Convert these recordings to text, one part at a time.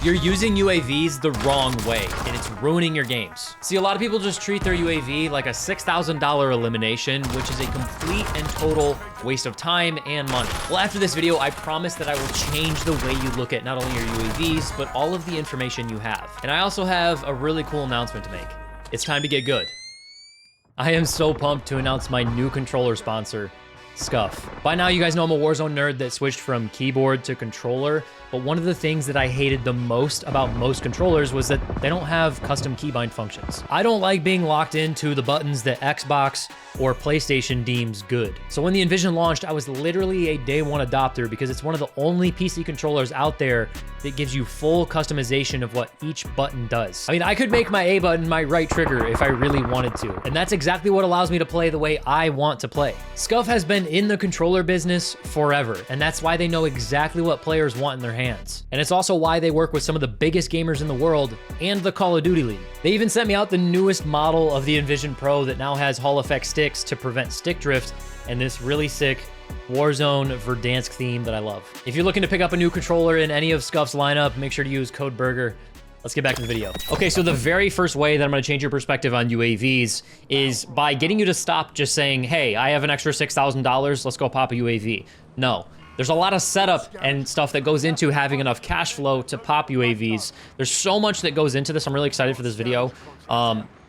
You're using UAVs the wrong way, and it's ruining your games. See, a lot of people just treat their UAV like a $6,000 elimination, which is a complete and total waste of time and money. Well, after this video, I promise that I will change the way you look at not only your UAVs, but all of the information you have. And I also have a really cool announcement to make. It's time to get good. I am so pumped to announce my new controller sponsor, Scuff. By now, you guys know I'm a Warzone nerd that switched from keyboard to controller, but one of the things that I hated the most about most controllers was that they don't have custom keybind functions. I don't like being locked into the buttons that Xbox or PlayStation deems good. So when the Envision launched, I was literally a day one adopter because it's one of the only PC controllers out there that gives you full customization of what each button does. I mean, I could make my A button my right trigger if I really wanted to, and that's exactly what allows me to play the way I want to play. Scuff has been in the controller business forever, and that's why they know exactly what players want in their hands. And it's also why they work with some of the biggest gamers in the world and the Call of Duty League. They even sent me out the newest model of the Envision Pro that now has Hall effect sticks to prevent stick drift, and this really sick Warzone Verdansk theme that I love. If you're looking to pick up a new controller in any of Scuff's lineup, make sure to use code Berger. Let's get back to the video. Okay, so the very first way that I'm gonna change your perspective on UAVs is by getting you to stop just saying, hey, I have an extra $6,000, let's go pop a UAV. No. There's a lot of setup and stuff that goes into having enough cash flow to pop UAVs. There's so much that goes into this. I'm really excited for this video.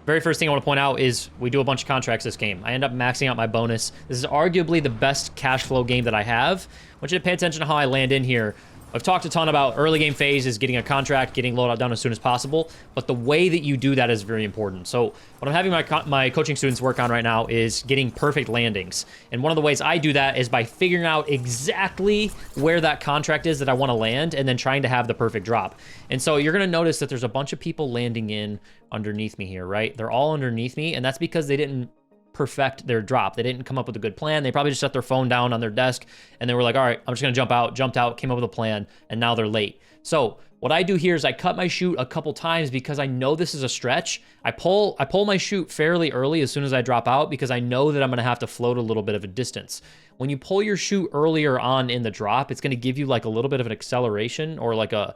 Very first thing I want to point out is we do a bunch of contracts this game. I end up maxing out my bonus. This is arguably the best cash flow game that I have. I want you to pay attention to how I land in here. I've talked a ton about early game phase is getting a contract, getting loadout done as soon as possible, but the way that you do that is very important. So what I'm having my coaching students work on right now is getting perfect landings. And one of the ways I do that is by figuring out exactly where that contract is that I want to land and then trying to have the perfect drop. And so you're going to notice that there's a bunch of people landing in underneath me here, right? They're all underneath me, and that's because they didn't perfect their drop. They didn't come up with a good plan. They probably just set their phone down on their desk and they were like, all right, I'm just gonna jump out, jumped out, came up with a plan, and now they're late. So what I do here is I cut my chute a couple times because I know this is a stretch. I pull my chute fairly early as soon as I drop out because I know that I'm gonna have to float a little bit of a distance. When you pull your chute earlier on in the drop, it's gonna give you like a little bit of an acceleration or like a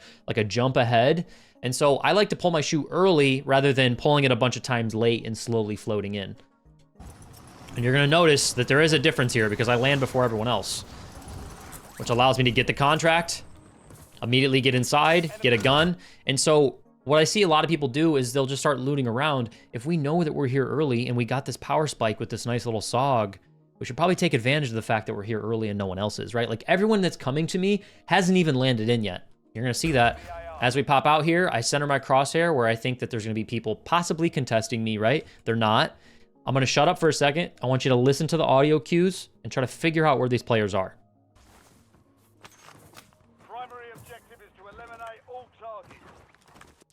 jump ahead. And so I like to pull my chute early rather than pulling it a bunch of times late and slowly floating in. And you're going to notice that there is a difference here because I land before everyone else, which allows me to get the contract, immediately get inside, get a gun. And so what I see a lot of people do is they'll just start looting around. If we know that we're here early and we got this power spike with this nice little SOG, we should probably take advantage of the fact that we're here early and no one else is, right? Like everyone that's coming to me hasn't even landed in yet. You're going to see that as we pop out here. I center my crosshair where I think that there's going to be people possibly contesting me, right? They're not. I'm going to shut up for a second. I want you to listen to the audio cues and try to figure out where these players are. Primary objective is to eliminate all targets.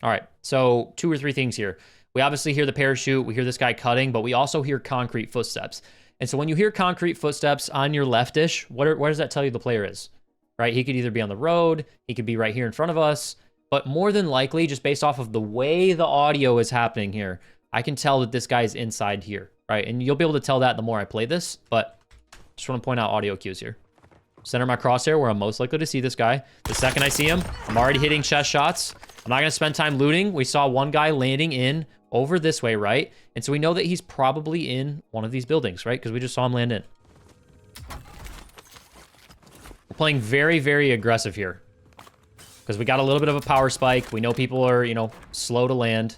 All right, so 2 or 3 things here. We obviously hear the parachute. We hear this guy cutting, but we also hear concrete footsteps. And so when you hear concrete footsteps on your left-ish, where does that tell you the player is? Right? He could either be on the road. He could be right here in front of us. But more than likely, just based off of the way the audio is happening here, I can tell that this guy's inside here, right? And you'll be able to tell that the more I play this, but just want to point out audio cues here. Center my crosshair where I'm most likely to see this guy. The second I see him, I'm already hitting chest shots. I'm not going to spend time looting. We saw one guy landing in over this way, right? And so we know that he's probably in one of these buildings, right? Because we just saw him land in. We're playing very, very aggressive here because we got a little bit of a power spike. We know people are, you know, slow to land.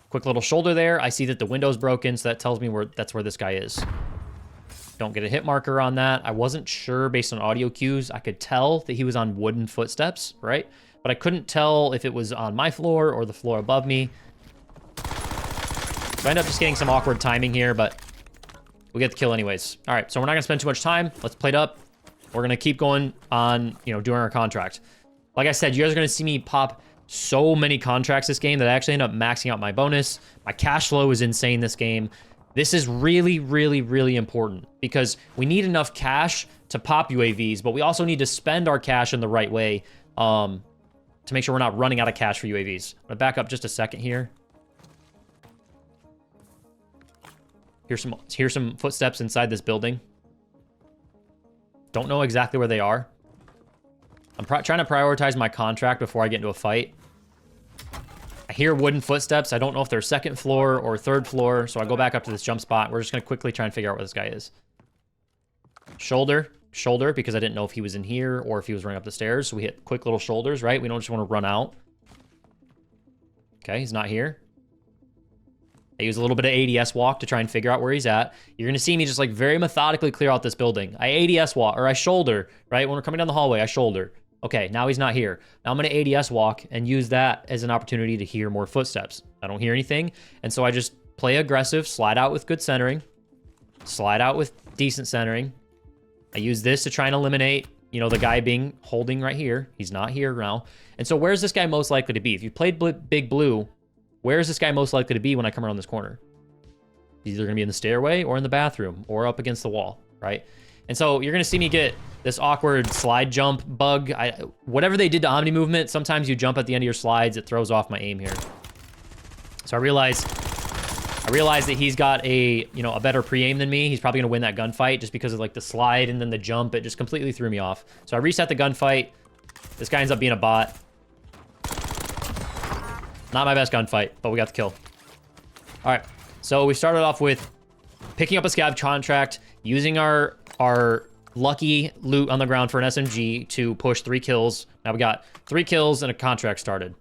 Quick little shoulder there. I see that the window's broken, so that tells me that's where this guy is. Don't get a hit marker on that. I wasn't sure based on audio cues. I could tell that he was on wooden footsteps, right? But I couldn't tell if it was on my floor or the floor above me. So I end up just getting some awkward timing here, but we get the kill anyways. All right, so we're not gonna spend too much time. Let's plate up. We're gonna keep going on, you know, doing our contract. Like I said, you guys are gonna see me pop so many contracts this game that I actually end up maxing out my bonus. My cash flow is insane this game. This is really, really, really important because we need enough cash to pop UAVs, but we also need to spend our cash in the right way to make sure we're not running out of cash for UAVs. I'm gonna back up just a second here. Here's some footsteps inside this building. Don't know exactly where they are. I'm trying to prioritize my contract before I get into a fight. I hear wooden footsteps. I don't know if they're second floor or third floor, so I go back up to this jump spot. We're just gonna quickly try and figure out where this guy is. Shoulder, because I didn't know if he was in here or if he was running up the stairs. So we hit quick little shoulders, right? We don't just want to run out. Okay, he's not here. I use a little bit of ADS walk to try and figure out where he's at. You're gonna see me just like very methodically clear out this building. I ADS walk, or I shoulder, right? When we're coming down the hallway, I shoulder. Okay, now he's not here. Now I'm gonna ADS walk and use that as an opportunity to hear more footsteps. I don't hear anything, and so I just play aggressive, slide out with good centering, slide out with decent centering. I use this to try and eliminate, you know, the guy being holding right here. He's not here now. And so where's this guy most likely to be? If you played Big Blue, where is this guy most likely to be when I come around this corner? He's either gonna be in the stairway or in the bathroom or up against the wall, right? And so you're gonna see me get this awkward slide jump bug. Whatever they did to Omni movement, sometimes you jump at the end of your slides, it throws off my aim here. So I realized that he's got a better pre-aim than me. He's probably gonna win that gunfight just because of like the slide and then the jump. It just completely threw me off. So I reset the gunfight. This guy ends up being a bot. Not my best gunfight, but we got the kill. All right, so we started off with picking up a scav contract, using our lucky loot on the ground for an SMG to push 3 kills. Now we got 3 kills and a contract started.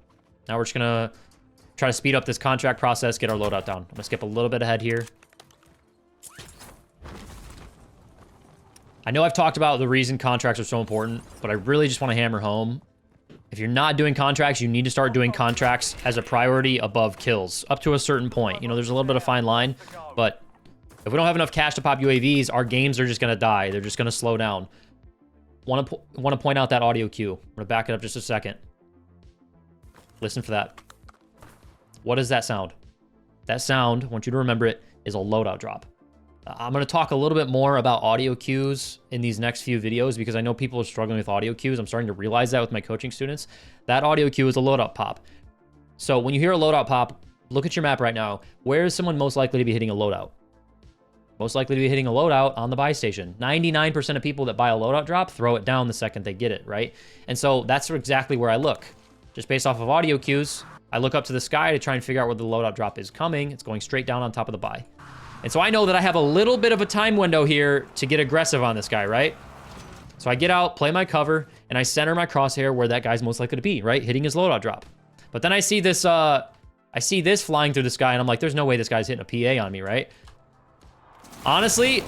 Now we're just gonna try to speed up this contract process, get our loadout down. I'm gonna skip a little bit ahead here. I know I've talked about the reason contracts are so important, but I really just want to hammer home. If you're not doing contracts, you need to start doing contracts as a priority above kills, up to a certain point. You know, there's a little bit of fine line, but if we don't have enough cash to pop UAVs, our games are just gonna die. They're just gonna slow down. Want to point out that audio cue. I'm gonna back it up just a second. Listen for that. What is that sound? That sound, I want you to remember it, is a loadout drop. I'm going to talk a little bit more about audio cues in these next few videos because I know people are struggling with audio cues. I'm starting to realize that with my coaching students. That audio cue is a loadout pop. So when you hear a loadout pop, look at your map right now. Where is someone most likely to be hitting a loadout? Most likely to be hitting a loadout on the buy station. 99% of people that buy a loadout drop throw it down the second they get it, right? And so that's exactly where I look. Just based off of audio cues, I look up to the sky to try and figure out where the loadout drop is coming. It's going straight down on top of the buy. And so I know that I have a little bit of a time window here to get aggressive on this guy, right? So I get out, play my cover, and I center my crosshair where that guy's most likely to be, right? Hitting his loadout drop. But then I see this flying through the sky, and I'm like, there's no way this guy's hitting a PA on me, right? Honestly,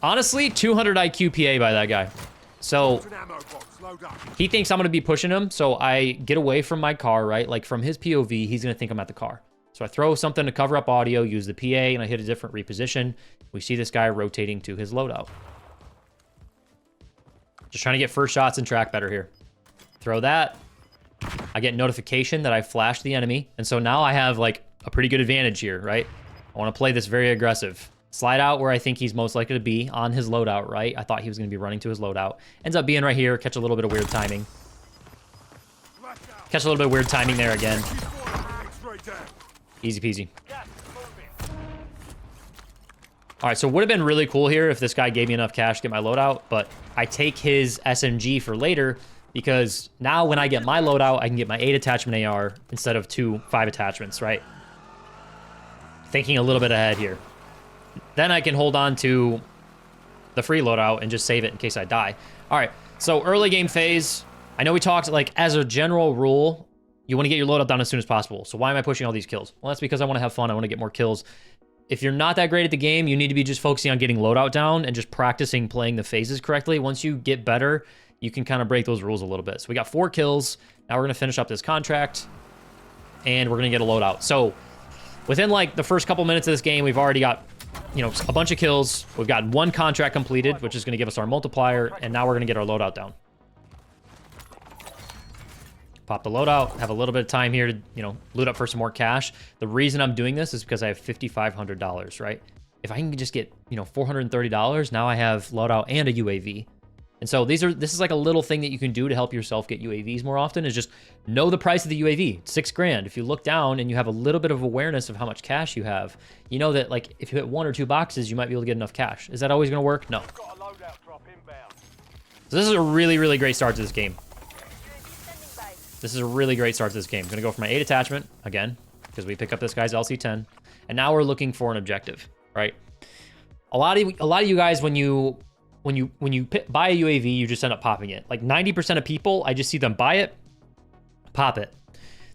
200 IQ PA by that guy. So he thinks I'm going to be pushing him, so I get away from my car, right? Like from his POV, he's going to think I'm at the car. So I throw something to cover up audio, use the PA, and I hit a different reposition. We see this guy rotating to his loadout. Just trying to get first shots and track better here. Throw that. I get notification that I flashed the enemy. And so now I have like a pretty good advantage here, right? I want to play this very aggressive. Slide out where I think he's most likely to be on his loadout, right? I thought he was going to be running to his loadout. Ends up being right here. Catch a little bit of weird timing. Catch a little bit of weird timing there again. Easy peasy. All right, so it would have been really cool here if this guy gave me enough cash to get my loadout, but I take his SMG for later because now when I get my loadout, I can get my 8 attachment AR instead of 2 5 attachments, right? Thinking a little bit ahead here. Then I can hold on to the free loadout and just save it in case I die. All right, so early game phase. I know we talked, like, as a general rule, you want to get your loadout done as soon as possible. So why am I pushing all these kills? Well, that's because I want to have fun. I want to get more kills. If you're not that great at the game, you need to be just focusing on getting loadout down and just practicing playing the phases correctly. Once you get better, you can kind of break those rules a little bit. So we got 4 kills. Now we're going to finish up this contract, and we're going to get a loadout. So within, like, the first couple minutes of this game, we've already got, you know, a bunch of kills. We've got 1 contract completed, which is going to give us our multiplier, and now we're going to get our loadout down. Pop the loadout, have a little bit of time here to, you know, loot up for some more cash. The reason I'm doing this is because I have $5,500, right? If I can just get, you know, $430, now I have loadout and a UAV. And so this is like a little thing that you can do to help yourself get UAVs more often, is just know the price of the UAV. It's $6 grand. If you look down and you have a little bit of awareness of how much cash you have, you know that, like, if you hit 1 or 2 boxes, you might be able to get enough cash. Is that always going to work? No. So this is a really, really great start to this game. This is a really great start to this game. I'm going to go for my 8 attachment again, because we pick up this guy's LC-10. And now we're looking for an objective, right? A lot of you guys, when you buy a UAV, you just end up popping it. Like 90% of people, I just see them buy it, pop it.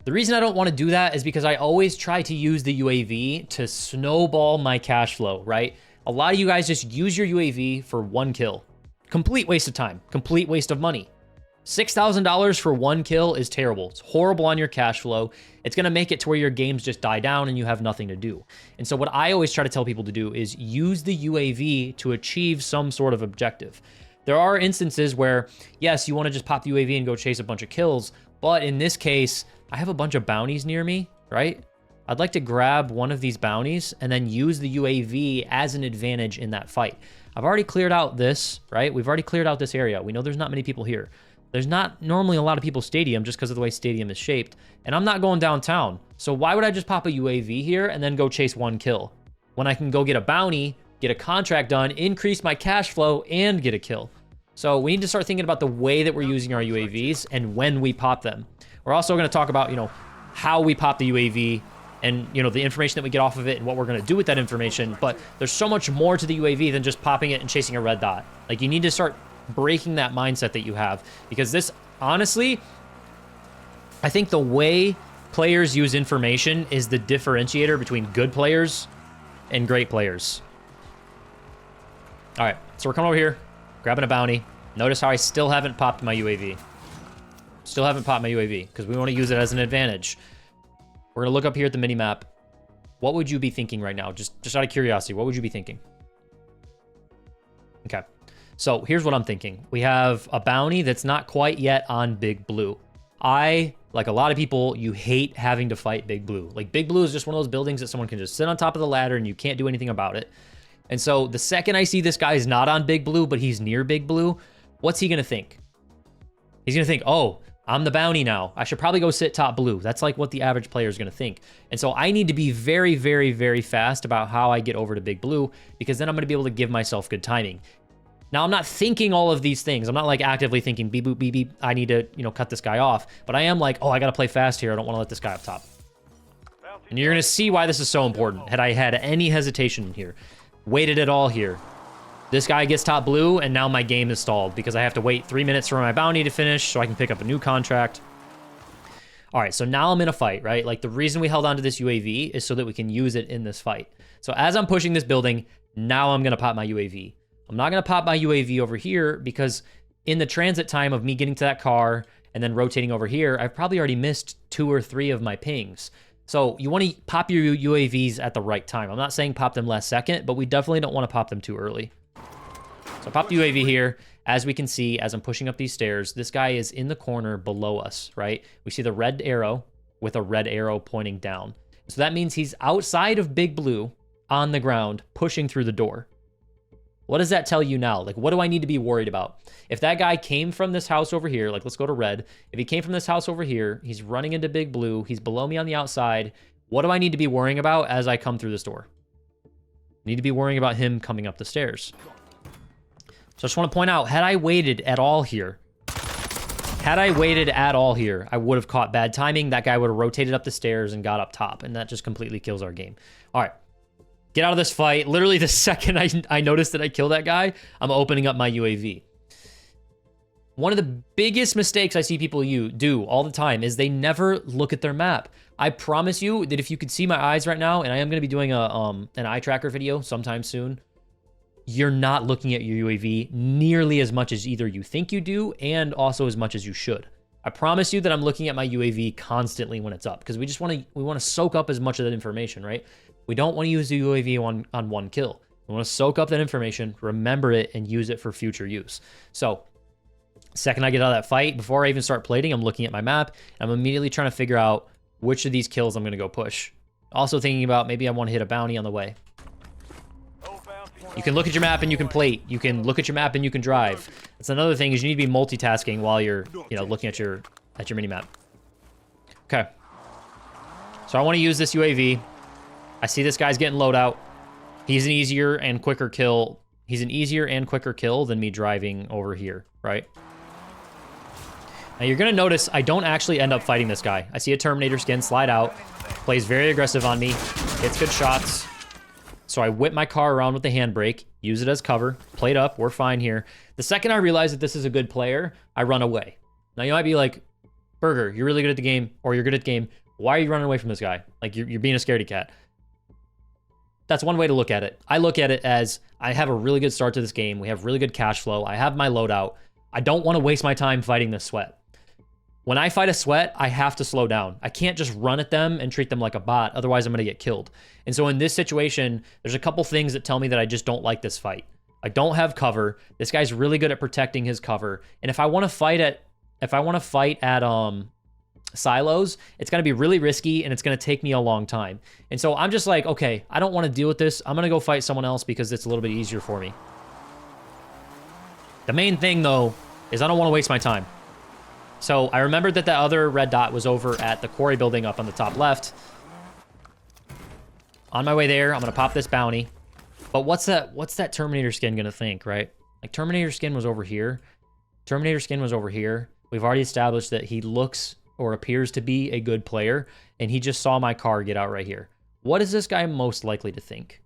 The reason I don't want to do that is because I always try to use the UAV to snowball my cash flow, right? A lot of you guys just use your UAV for 1 kill. Complete waste of time, complete waste of money. $6,000 for 1 kill is terrible. It's horrible on your cash flow. It's going to make it to where your games just die down and you have nothing to do. And so what I always try to tell people to do is use the UAV to achieve some sort of objective. There are instances where, yes, you want to just pop the UAV and go chase a bunch of kills. But in this case, I have a bunch of bounties near me, right? I'd like to grab one of these bounties and then use the UAV as an advantage in that fight. I've already cleared out this, right? We've already cleared out this area. We know there's not many people here. There's not normally a lot of people stadium just because of the way stadium is shaped. And I'm not going downtown. So why would I just pop a UAV here and then go chase 1 kill? When I can go get a bounty, get a contract done, increase my cash flow, and get a kill. So we need to start thinking about the way that we're using our UAVs and when we pop them. We're also going to talk about, how we pop the UAV and, the information that we get off of it and what we're going to do with that information. But there's so much more to the UAV than just popping it and chasing a red dot. Like, you need to start breaking that mindset that you have, because this, honestly, I think the way players use information is the differentiator between good players and great players. All right, so we're coming over here, grabbing a bounty. Notice how I still haven't popped my UAV. Still haven't popped my UAV because we want to use it as an advantage. We're gonna look up here at the mini map. What would you be thinking right now? Just out of curiosity, what would you be thinking? Okay. So here's what I'm thinking. We have a bounty that's not quite yet on Big Blue. I, like a lot of people, you hate having to fight Big Blue. Like, Big Blue is just one of those buildings that someone can just sit on top of the ladder and you can't do anything about it. And so the second I see this guy is not on Big Blue, but he's near Big Blue, what's he gonna think? He's gonna think, oh, I'm the bounty now. I should probably go sit top blue. That's like what the average player is gonna think. And so I need to be very, very, very fast about how I get over to Big Blue, because then I'm gonna be able to give myself good timing. Now, I'm not thinking all of these things. I'm not like actively thinking, beep, boop, beep, beep, I need to, cut this guy off. But I am like, oh, I got to play fast here. I don't want to let this guy up top. And you're going to see why this is so important. Had I had any hesitation here, waited at all here, this guy gets top blue, and now my game is stalled because I have to wait 3 minutes for my bounty to finish so I can pick up a new contract. All right, so now I'm in a fight, right? Like, the reason we held on to this UAV is so that we can use it in this fight. So as I'm pushing this building, now I'm going to pop my UAV. I'm not going to pop my UAV over here because in the transit time of me getting to that car and then rotating over here, I've probably already missed 2 or 3 of my pings. So you want to pop your UAVs at the right time. I'm not saying pop them last second, but we definitely don't want to pop them too early. So I popped the UAV here. As we can see, as I'm pushing up these stairs, this guy is in the corner below us, right? We see the red arrow with a red arrow pointing down. So that means he's outside of Big Blue on the ground, pushing through the door. What does that tell you now? Like, what do I need to be worried about? If that guy came from this house over here, like, let's go to red. If he came from this house over here, he's running into Big Blue, he's below me on the outside, what do I need to be worrying about as I come through this door? I need to be worrying about him coming up the stairs. So I just want to point out, had I waited at all here, I would have caught bad timing. That guy would have rotated up the stairs and got up top, and that just completely kills our game. All right. Get out of this fight. Literally the second I noticed that I killed that guy, I'm opening up my UAV. One of the biggest mistakes I see people do all the time is they never look at their map. I promise you that if you could see my eyes right now, and I am going to be doing an eye tracker video sometime soon, you're not looking at your UAV nearly as much as either you think you do and also as much as you should. I promise you that I'm looking at my UAV constantly when it's up, because we want to soak up as much of that information, right? We don't want to use the UAV on 1 kill. We want to soak up that information, remember it, and use it for future use. So, second I get out of that fight, before I even start plating, I'm looking at my map. I'm immediately trying to figure out which of these kills I'm going to go push. Also thinking about maybe I want to hit a bounty on the way. You can look at your map and you can plate. You can look at your map and you can drive. That's another thing, is you need to be multitasking while you're, looking at your mini map. Okay. So I want to use this UAV. I see this guy's getting loadout. He's an easier and quicker kill. He's an easier and quicker kill than me driving over here, right? Now you're gonna notice I don't actually end up fighting this guy. I see a Terminator skin slide out, plays very aggressive on me, hits good shots. So I whip my car around with the handbrake, use it as cover, played up, we're fine here. The second I realize that this is a good player, I run away. Now you might be like, Berger, you're really good at the game, or you're good at the game. Why are you running away from this guy? Like you're being a scaredy cat. That's one way to look at it. I look at it as I have a really good start to this game. We have really good cash flow. I have my loadout. I don't want to waste my time fighting this sweat. When I fight a sweat, I have to slow down. I can't just run at them and treat them like a bot. Otherwise, I'm going to get killed. And so in this situation, there's a couple things that tell me that I just don't like this fight. I don't have cover. This guy's really good at protecting his cover. And if I want to fight at silos, it's going to be really risky and it's going to take me a long time. And so I'm just like, okay, I don't want to deal with this. I'm going to go fight someone else because it's a little bit easier for me. The main thing though is I don't want to waste my time. So I remembered that the other red dot was over at the quarry building up on the top left. On my way there, I'm going to pop this bounty. But what's that Terminator skin going to think, right? Like Terminator skin was over here. Terminator skin was over here. We've already established that he looks or appears to be a good player, and he just saw my car get out right here. What is this guy most likely to think?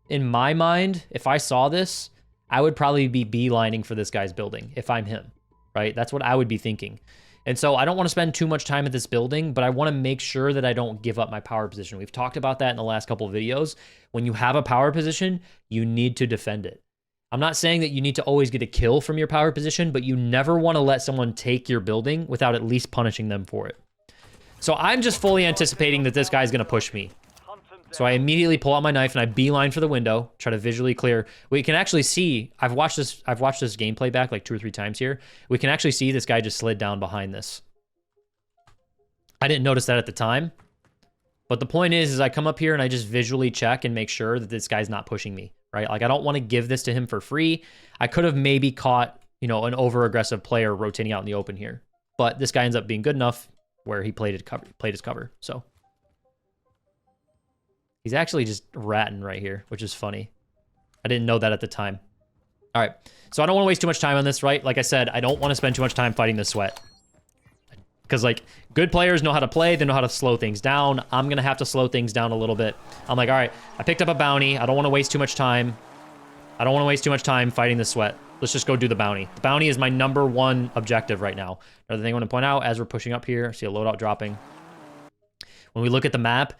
In my mind, if I saw this, I would probably be beelining for this guy's building if I'm him, right? That's what I would be thinking. And so I don't want to spend too much time at this building, but I want to make sure that I don't give up my power position. We've talked about that in the last couple of videos. When you have a power position, you need to defend it. I'm not saying that you need to always get a kill from your power position, but you never want to let someone take your building without at least punishing them for it. So I'm just fully anticipating that this guy's going to push me. So I immediately pull out my knife and I beeline for the window, try to visually clear. We can actually see, I've watched this gameplay back like 2 or 3 times here. We can actually see this guy just slid down behind this. I didn't notice that at the time. But the point is I come up here and I just visually check and make sure that this guy's not pushing me, right? Like I don't want to give this to him for free. I could have maybe caught, you know, an over-aggressive player rotating out in the open here. But this guy ends up being good enough where he played his cover, so. He's actually just ratting right here, which is funny. I didn't know that at the time. All right, so I don't want to waste too much time on this, right? Like I said, I don't want to spend too much time fighting this sweat. Because, like, good players know how to play. They know how to slow things down. I'm going to have to slow things down a little bit. I'm like, all right, I picked up a bounty. I don't want to waste too much time. I don't want to waste too much time fighting the sweat. Let's just go do the bounty. The bounty is my #1 objective right now. Another thing I want to point out, as we're pushing up here, I see a loadout dropping. When we look at the map,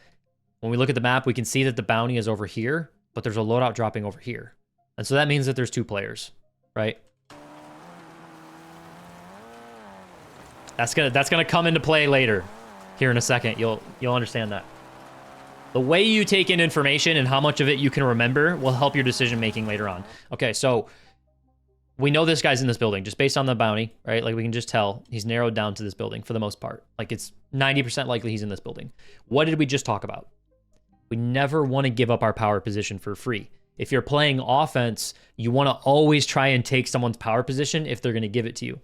we can see that the bounty is over here, but there's a loadout dropping over here. And so that means that there's 2 players, right? That's gonna come into play later. Here in a second, you'll understand that. The way you take in information and how much of it you can remember will help your decision making later on. Okay, so we know this guy's in this building just based on the bounty, right? Like we can just tell he's narrowed down to this building for the most part. Like it's 90% likely he's in this building. What did we just talk about? We never want to give up our power position for free. If you're playing offense, you want to always try and take someone's power position if they're going to give it to you.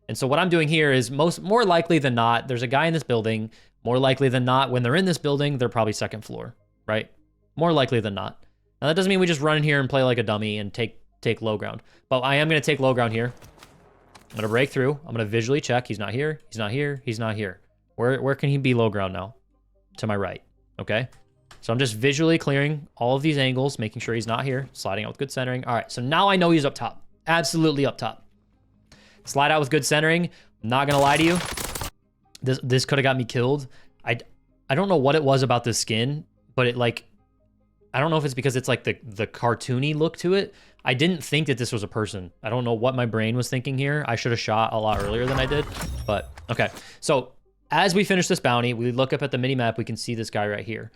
And so what I'm doing here is more likely than not, there's a guy in this building. More likely than not, when they're in this building, they're probably 2nd floor, right? More likely than not. Now that doesn't mean we just run in here and play like a dummy and take low ground. But I am going to take low ground here. I'm going to break through. I'm going to visually check. He's not here. He's not here. He's not here. Where can he be low ground now? To my right. Okay. So I'm just visually clearing all of these angles, making sure he's not here. Sliding out with good centering. All right. So now I know he's up top. Absolutely up top. Slide out with good centering. I'm not going to lie to you. This could have got me killed. I don't know what it was about this skin, but it like, I don't know if it's because it's like the cartoony look to it. I didn't think that this was a person. I don't know what my brain was thinking here. I should have shot a lot earlier than I did, but okay. So as we finish this bounty, we look up at the mini map. We can see this guy right here.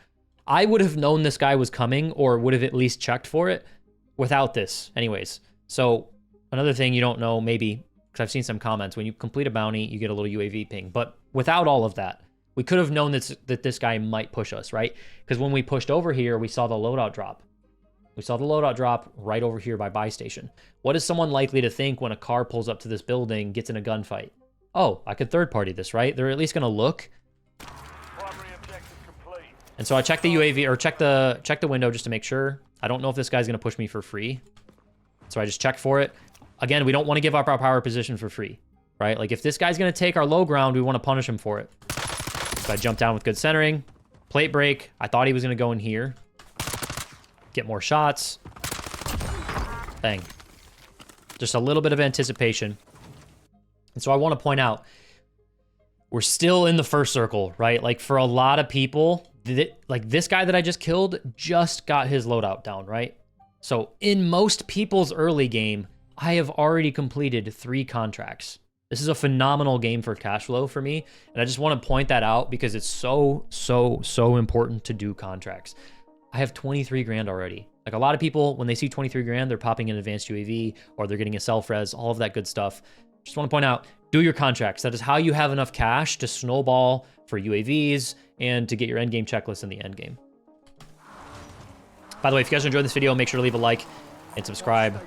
I would have known this guy was coming or would have at least checked for it without this anyways. So another thing you don't know, maybe, because I've seen some comments, when you complete a bounty, you get a little UAV ping. But without all of that, we could have known that this guy might push us, right? Because when we pushed over here, we saw the loadout drop. We saw the loadout drop right over here by buy station. What is someone likely to think when a car pulls up to this building, gets in a gunfight? Oh, I could third party this, right? They're at least going to look. And so I check the UAV, or check the window just to make sure. I don't know if this guy's going to push me for free. So I just check for it. Again, we don't want to give up our power position for free. right? Like if this guy's gonna take our low ground, we want to punish him for it. So I jumped down with good centering, plate break. I thought he was gonna go in here, get more shots. Bang. Just a little bit of anticipation. And so I want to point out, we're still in the first circle, right? Like for a lot of people, like this guy that I just killed just got his loadout down, right? So in most people's early game, I have already completed 3 contracts. This is a phenomenal game for cash flow for me. And I just want to point that out because it's so important to do contracts. I have 23 grand already. Like a lot of people, when they see 23 grand, they're popping an advanced UAV or they're getting a self-res, all of that good stuff. Just want to point out, do your contracts. That is how you have enough cash to snowball for UAVs and to get your endgame checklist in the endgame. By the way, if you guys enjoyed this video, make sure to leave a like and subscribe.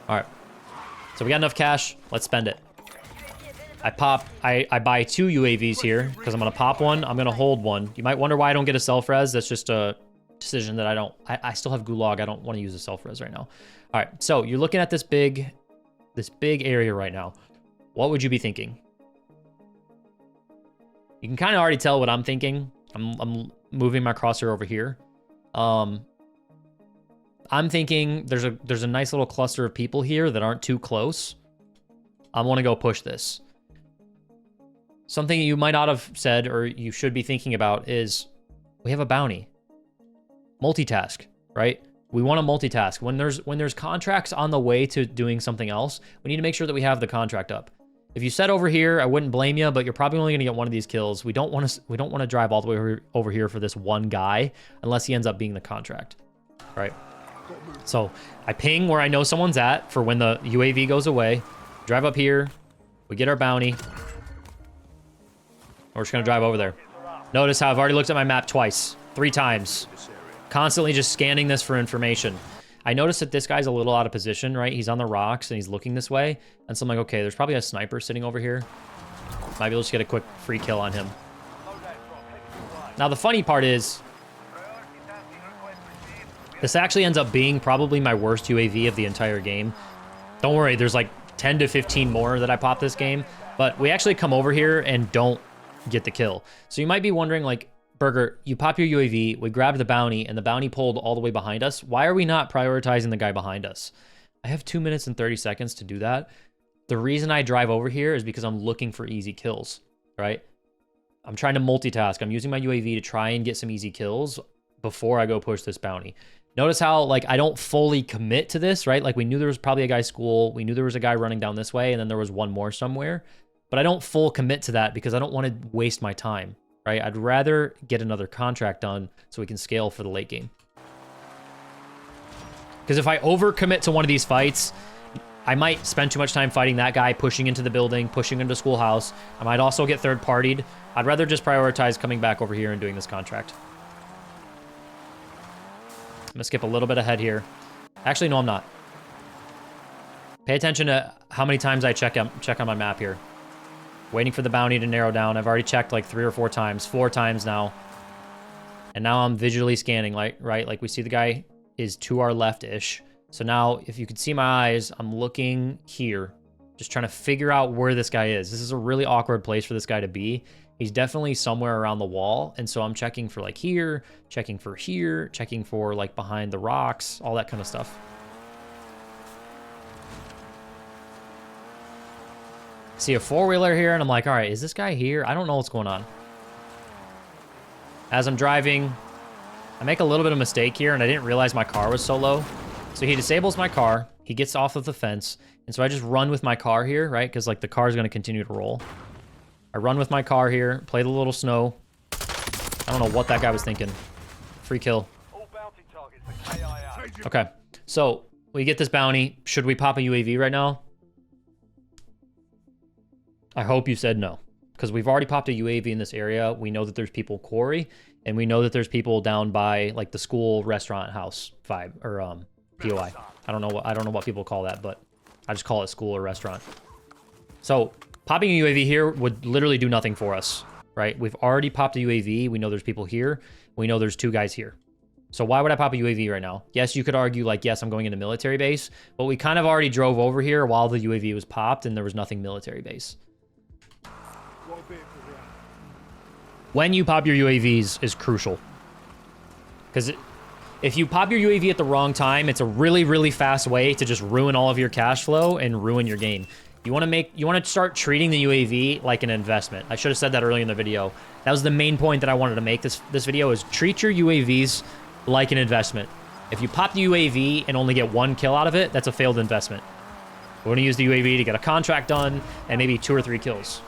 All right. So we got enough cash. Let's spend it. I buy 2 UAVs here because I'm going to pop one. I'm going to hold one. You might wonder why I don't get a self-res. That's just a decision that I still have gulag. I don't want to use a self-res right now. All right. So you're looking at this big area right now. What would you be thinking? You can kind of already tell what I'm thinking. I'm moving my crosshair over here. I'm thinking there's a nice little cluster of people here that aren't too close. I want to go push this. Something you might not have said or you should be thinking about is we have a bounty. Multitask, right? We want to multitask. When there's contracts on the way to doing something else, we need to make sure that we have the contract up. If you said over here, I wouldn't blame you, but you're probably only going to get one of these kills. We don't want to drive all the way over here for this one guy unless he ends up being the contract, right? So I ping where I know someone's at for when the UAV goes away. Drive up here. We get our bounty. We're just going to drive over there. Notice how I've already looked at my map twice, 3 times. Constantly just scanning this for information. I noticed that this guy's a little out of position, right? He's on the rocks and he's looking this way. And so I'm like, okay, there's probably a sniper sitting over here. Might be able to just get a quick free kill on him. Now, the funny part is, this actually ends up being probably my worst UAV of the entire game. Don't worry, there's like 10 to 15 more that I pop this game. But we actually come over here and don't get the kill. So you might be wondering, like, Berger, you pop your UAV, we grabbed the bounty, and the bounty pulled all the way behind us. Why are we not prioritizing the guy behind us? I have 2 minutes and 30 seconds to do that. The reason I drive over here is because I'm looking for easy kills, right? I'm trying to multitask. I'm using my UAV to try and get some easy kills before I go push this bounty. Notice how, like, I don't fully commit to this, right? Like, we knew there was probably a guy school. We knew there was a guy running down this way, and then there was one more somewhere. But I don't full commit to that because I don't want to waste my time, right? I'd rather get another contract done so we can scale for the late game. Because if I overcommit to one of these fights, I might spend too much time fighting that guy, pushing into the building, pushing into schoolhouse. I might also get third-partied. I'd rather just prioritize coming back over here and doing this contract. I'm going to skip a little bit ahead here. Actually, no, I'm not. Pay attention to how many times I check on my map here. Waiting for the bounty to narrow down. I've already checked like 3 or 4 times. 4 times now. And now I'm visually scanning, like, right? Like, we see the guy is to our left-ish. So now, if you could see my eyes, I'm looking here. Just trying to figure out where this guy is. This is a really awkward place for this guy to be. He's definitely somewhere around the wall. And so I'm checking for, like, here. Checking for, like, behind the rocks. All that kind of stuff. See a 4-wheeler here, and I'm like, all right, is this guy here? I don't know what's going on. As I'm driving, I make a little bit of mistake here, and I didn't realize my car was so low. So he disables my car. He gets off of the fence. And so I just run with my car here, right? Because, like, the car is going to continue to roll. I run with my car here, play the little snow. I don't know what that guy was thinking. Free kill. Okay, so we get this bounty. Should we pop a UAV right now? I hope you said no, because we've already popped a UAV in this area. We know that there's people quarry, and we know that there's people down by, like, the school restaurant house vibe, or POI. I don't know what people call that, but I just call it school or restaurant. So popping a UAV here would literally do nothing for us, right? We've already popped a UAV. We know there's people here. We know there's 2 guys here. So why would I pop a UAV right now? Yes, you could argue like, yes, I'm going into military base, but we kind of already drove over here while the UAV was popped and there was nothing military base. When you pop your UAVs is crucial. Because if you pop your UAV at the wrong time, it's a really, really fast way to just ruin all of your cash flow and ruin your game. You want to start treating the UAV like an investment. I should have said that earlier in the video. That was the main point that I wanted to make this video is treat your UAVs like an investment. If you pop the UAV and only get 1 kill out of it, that's a failed investment. We're going to use the UAV to get a contract done and maybe 2 or 3 kills.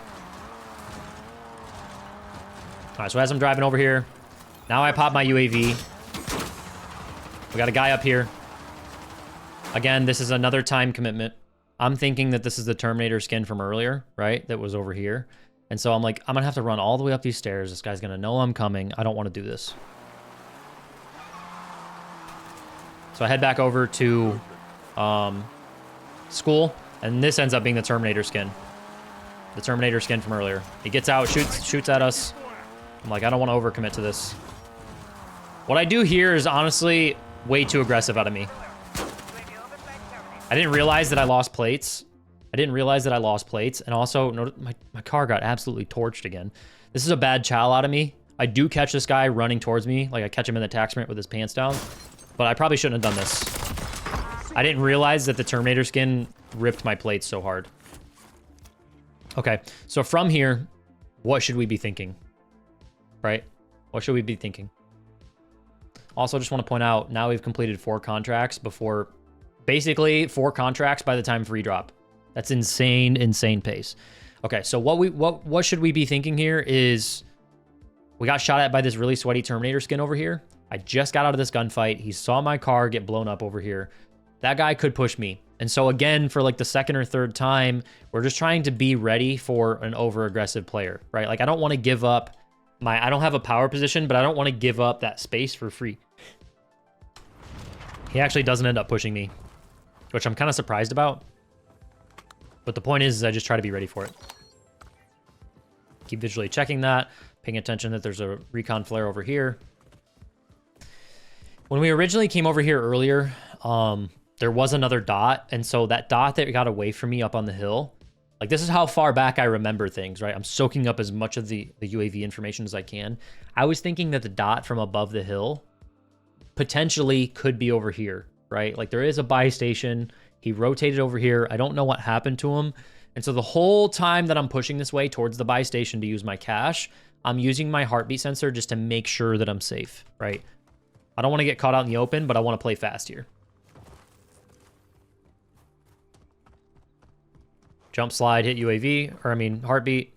All right, so as I'm driving over here, now I pop my UAV. We got a guy up here. Again, this is another time commitment. I'm thinking that this is the Terminator skin from earlier, right? That was over here. And so I'm like, I'm going to have to run all the way up these stairs. This guy's going to know I'm coming. I don't want to do this. So I head back over to school, and this ends up being the Terminator skin. The Terminator skin from earlier. He gets out, shoots at us. I'm like, I don't want to overcommit to this. What I do here is honestly way too aggressive out of me. I didn't realize that I lost plates. And also, my car got absolutely torched again. This is a bad chow out of me. I do catch this guy running towards me. Like, I catch him in the attack sprint with his pants down. But I probably shouldn't have done this. I didn't realize that the Terminator skin ripped my plates so hard. Okay, so from here, what should we be thinking? Right? What should we be thinking? Also, just want to point out, now we've completed 4 contracts before... Basically, 4 contracts by the time free drop. That's insane, insane pace. Okay, so what should we be thinking here is... We got shot at by this really sweaty Terminator skin over here. I just got out of this gunfight. He saw my car get blown up over here. That guy could push me. And so again, for like the 2nd or 3rd time, we're just trying to be ready for an over-aggressive player, right? Like, I don't want to give up my... I don't have a power position, but I don't want to give up that space for free. He actually doesn't end up pushing me, which I'm kind of surprised about. But the point is I just try to be ready for it. Keep visually checking that, paying attention that there's a recon flare over here. When we originally came over here earlier, there was another dot. And so that dot that got away from me up on the hill, like, this is how far back I remember things, right? I'm soaking up as much of the UAV information as I can. I was thinking that the dot from above the hill potentially could be over here, right? Like, there is a buy station. He rotated over here. I don't know what happened to him. And so the whole time that I'm pushing this way towards the buy station to use my cash, I'm using my heartbeat sensor just to make sure that I'm safe, right? I don't want to get caught out in the open, but I want to play fast here. Jump, slide, hit UAV, or I mean, heartbeat.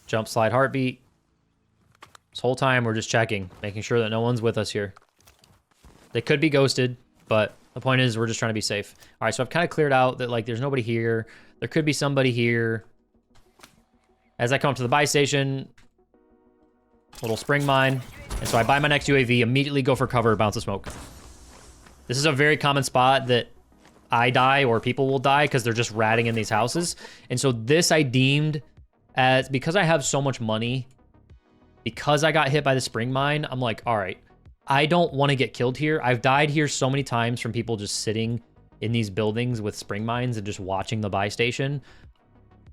Jump, slide, heartbeat. This whole time, we're just checking, making sure that no one's with us here. They could be ghosted, but the point is we're just trying to be safe. All right, so I've kind of cleared out that, like, there's nobody here. There could be somebody here. As I come up to the buy station, little spring mine. And so I buy my next UAV, immediately go for cover, bounce of smoke. This is a very common spot that I die or people will die because they're just ratting in these houses. And so this I deemed as, because I have so much money, because I got hit by the spring mine, I'm like, all right, I don't want to get killed here. I've died here so many times from people just sitting in these buildings with spring mines and just watching the buy station.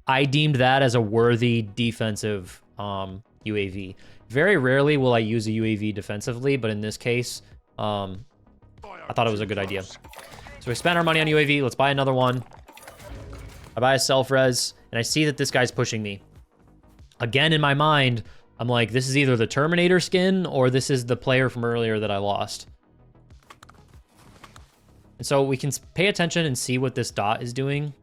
I deemed that as a worthy defensive UAV. Very rarely will I use a UAV defensively, but in this case, I thought it was a good idea. So we spent our money on UAV. Let's buy another one. I buy a self-res, and I see that this guy's pushing me. Again, in my mind, I'm like, this is either the Terminator skin or this is the player from earlier that I lost. And so we can pay attention and see what this dot is doing.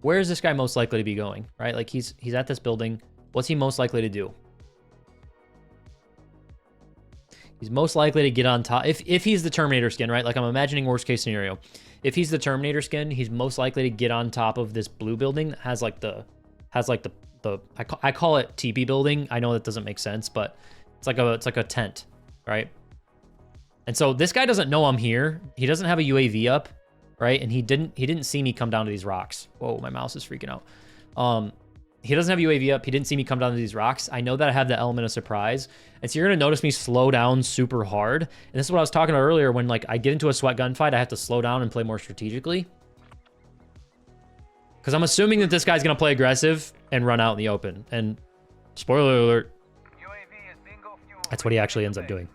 Where is this guy most likely to be going, right? Like, he's at this building. What's he most likely to do? He's most likely to get on top. If he's the Terminator skin, right? Like, I'm imagining worst case scenario. If he's the Terminator skin, he's most likely to get on top of this blue building that has like the I call it TP building. I know that doesn't make sense, but it's like a tent, right? And so this guy doesn't know I'm here. He doesn't have a UAV up, right? And he didn't see me come down to these rocks. Whoa, my mouse is freaking out. He doesn't have UAV up. He didn't see me come down to these rocks. I know that I have the element of surprise. And so you're going to notice me slow down super hard. And this is what I was talking about earlier. When like I get into a sweat gunfight, I have to slow down and play more strategically. Because I'm assuming that this guy's going to play aggressive and run out in the open. And spoiler alert, that's what he actually ends up doing.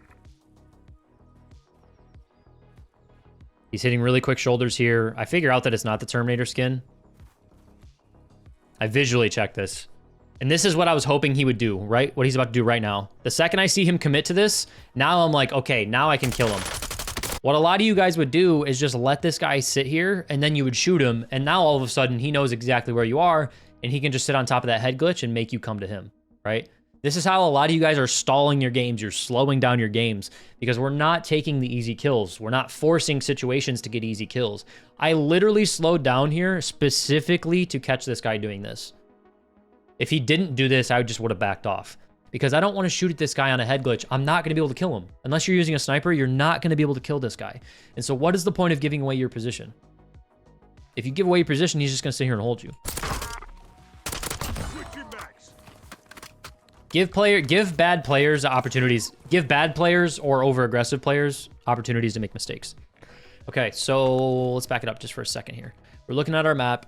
He's hitting really quick shoulders here. I figure out that it's not the Terminator skin. I visually checked this. And this is what I was hoping he would do, right? What he's about to do right now. The second I see him commit to this, now I'm like, okay, now I can kill him. What a lot of you guys would do is just let this guy sit here, and then you would shoot him, and now all of a sudden he knows exactly where you are, and he can just sit on top of that head glitch and make you come to him, right? This is how a lot of you guys are stalling your games. You're slowing down your games because we're not taking the easy kills. We're not forcing situations to get easy kills. I literally slowed down here specifically to catch this guy doing this. If he didn't do this, I just would have backed off because I don't want to shoot at this guy on a head glitch. I'm not going to be able to kill him. Unless you're using a sniper, you're not going to be able to kill this guy. And so what is the point of giving away your position? If you give away your position, he's just going to sit here and hold you. Give bad players opportunities. Give bad players or over-aggressive players opportunities to make mistakes. Okay, so let's back it up just for a second here. We're looking at our map.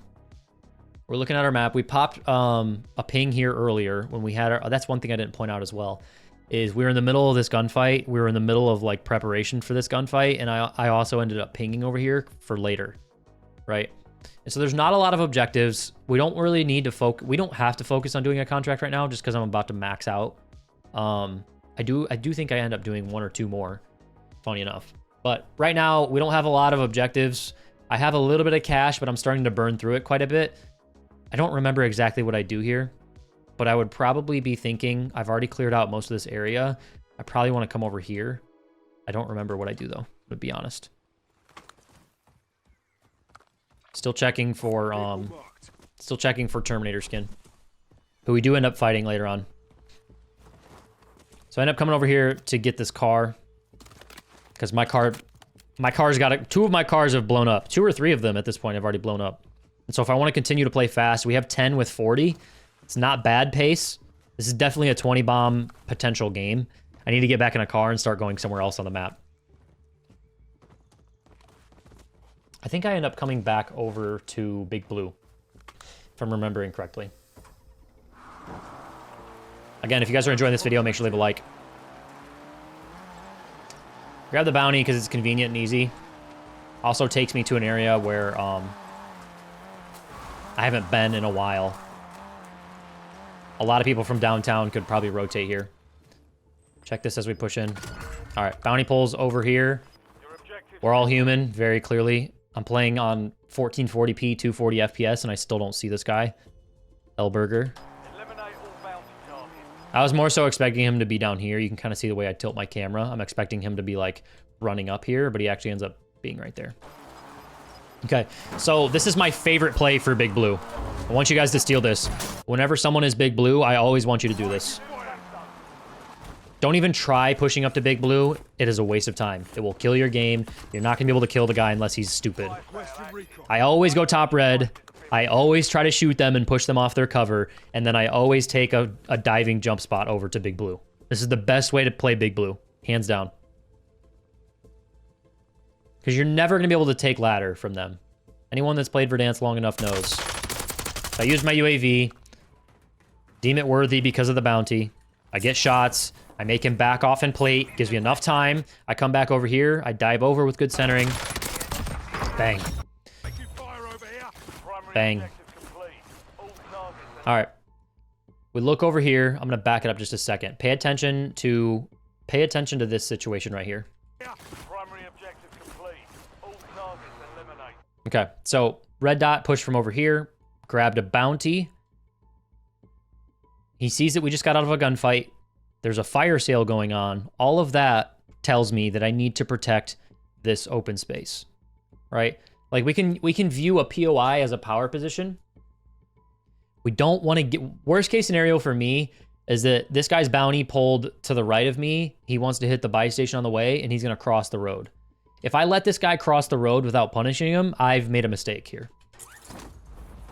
We popped a ping here earlier when we had our... that's one thing I didn't point out as well, is we were in the middle of this gunfight. We were in the middle of like preparation for this gunfight, and I also ended up pinging over here for later, right? And so there's not a lot of objectives. We don't really need to focus. We don't have to focus on doing a contract right now just because I'm about to max out. I do think I end up doing one or two more, funny enough. But right now, we don't have a lot of objectives. I have a little bit of cash, but I'm starting to burn through it quite a bit. I don't remember exactly what I do here, but I would probably be thinking, I've already cleared out most of this area. I probably want to come over here. I don't remember what I do though, to be honest. Still checking for Terminator skin, who we do end up fighting later on. So I end up coming over here to get this car because my car's got two of my cars have blown up. 2 or 3 of them at this point have already blown up. And so if I want to continue to play fast, we have 10 with 40. It's not bad pace. This is definitely a 20 bomb potential game. I need to get back in a car and start going somewhere else on the map. I think I end up coming back over to Big Blue, if I'm remembering correctly. Again, if you guys are enjoying this video, make sure to leave a like. Grab the bounty because it's convenient and easy. Also takes me to an area where I haven't been in a while. A lot of people from downtown could probably rotate here. Check this as we push in. All right, bounty pulls over here. We're all human, very clearly. I'm playing on 1440p, 240 FPS, and I still don't see this guy. Berger. I was more so expecting him to be down here. You can kind of see the way I tilt my camera. I'm expecting him to be like running up here, but he actually ends up being right there. Okay, so this is my favorite play for Big Blue. I want you guys to steal this. Whenever someone is Big Blue, I always want you to do this. Don't even try pushing up to Big Blue. It is a waste of time. It will kill your game. You're not going to be able to kill the guy unless he's stupid. I always go top red. I always try to shoot them and push them off their cover. And then I always take a diving jump spot over to Big Blue. This is the best way to play Big Blue. Hands down. Because you're never going to be able to take ladder from them. Anyone that's played Verdansk long enough knows. I use my UAV. Deem it worthy because of the bounty. I get shots. I make him back off and plate. Gives me enough time. I come back over here. I dive over with good centering. Bang. Bang. All right. We look over here. I'm going to back it up just a second. Pay attention to this situation right here. Okay. So red dot push from over here. Grabbed a bounty. He sees that we just got out of a gunfight. There's a fire sale going on. All of that tells me that I need to protect this open space, right? Like we can view a POI as a power position. We don't want to get... Worst case scenario for me is that this guy's bounty pulled to the right of me. He wants to hit the buy station on the way, and he's going to cross the road. If I let this guy cross the road without punishing him, I've made a mistake here.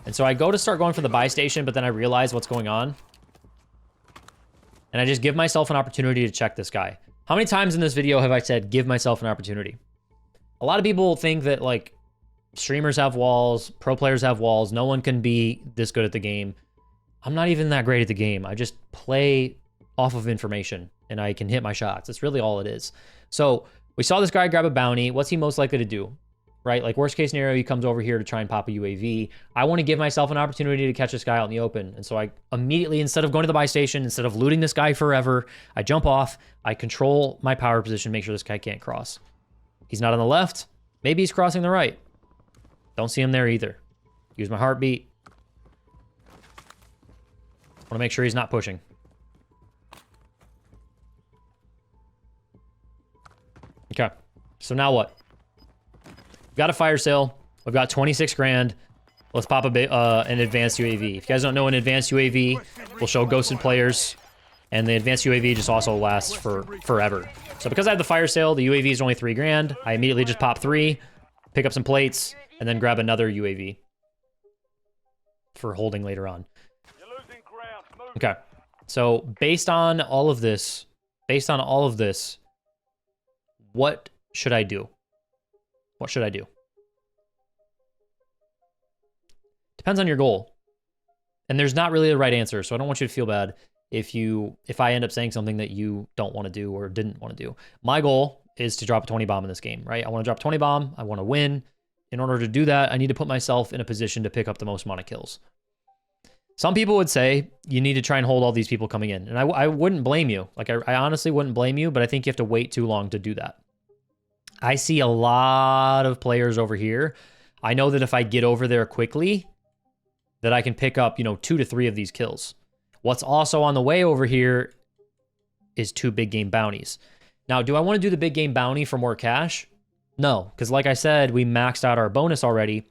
And so I go to start going for the buy station, but then I realize what's going on. And I just give myself an opportunity to check this guy. How many times in this video have I said, give myself an opportunity? A lot of people think that, like, streamers have walls, pro players have walls, no one can be this good at the game. I'm not even that great at the game. I just play off of information, and I can hit my shots. That's really all it is. So we saw this guy grab a bounty. What's he most likely to do? Right? Like, worst case scenario, he comes over here to try and pop a UAV. I want to give myself an opportunity to catch this guy out in the open. And so I immediately, instead of going to the buy station, instead of looting this guy forever, I jump off, I control my power position, make sure this guy can't cross. He's not on the left. Maybe he's crossing the right. Don't see him there either. Use my heartbeat. Want to make sure he's not pushing. Okay. So now what? We've got a fire sale. We've got 26 grand. Let's pop an advanced UAV. If you guys don't know, an advanced UAV will show ghosted players, and the advanced UAV just also lasts for forever. So because I have the fire sale, the UAV is only 3 grand. I immediately just pop 3, pick up some plates, and then grab another UAV for holding later on. Okay. So based on all of this, what should I do? What should I do? Depends on your goal. And there's not really a right answer, so I don't want you to feel bad if I end up saying something that you don't want to do or didn't want to do. My goal is to drop a 20 bomb in this game, right? I want to drop a 20 bomb. I want to win. In order to do that, I need to put myself in a position to pick up the most amount of kills. Some people would say you need to try and hold all these people coming in. And I wouldn't blame you. Like, I honestly wouldn't blame you, but I think you have to wait too long to do that. I see a lot of players over here. I know that if I get over there quickly, that I can pick up, 2 to 3 of these kills. What's also on the way over here is 2 big game bounties. Now, do I want to do the big game bounty for more cash? No, because like I said, we maxed out our bonus already.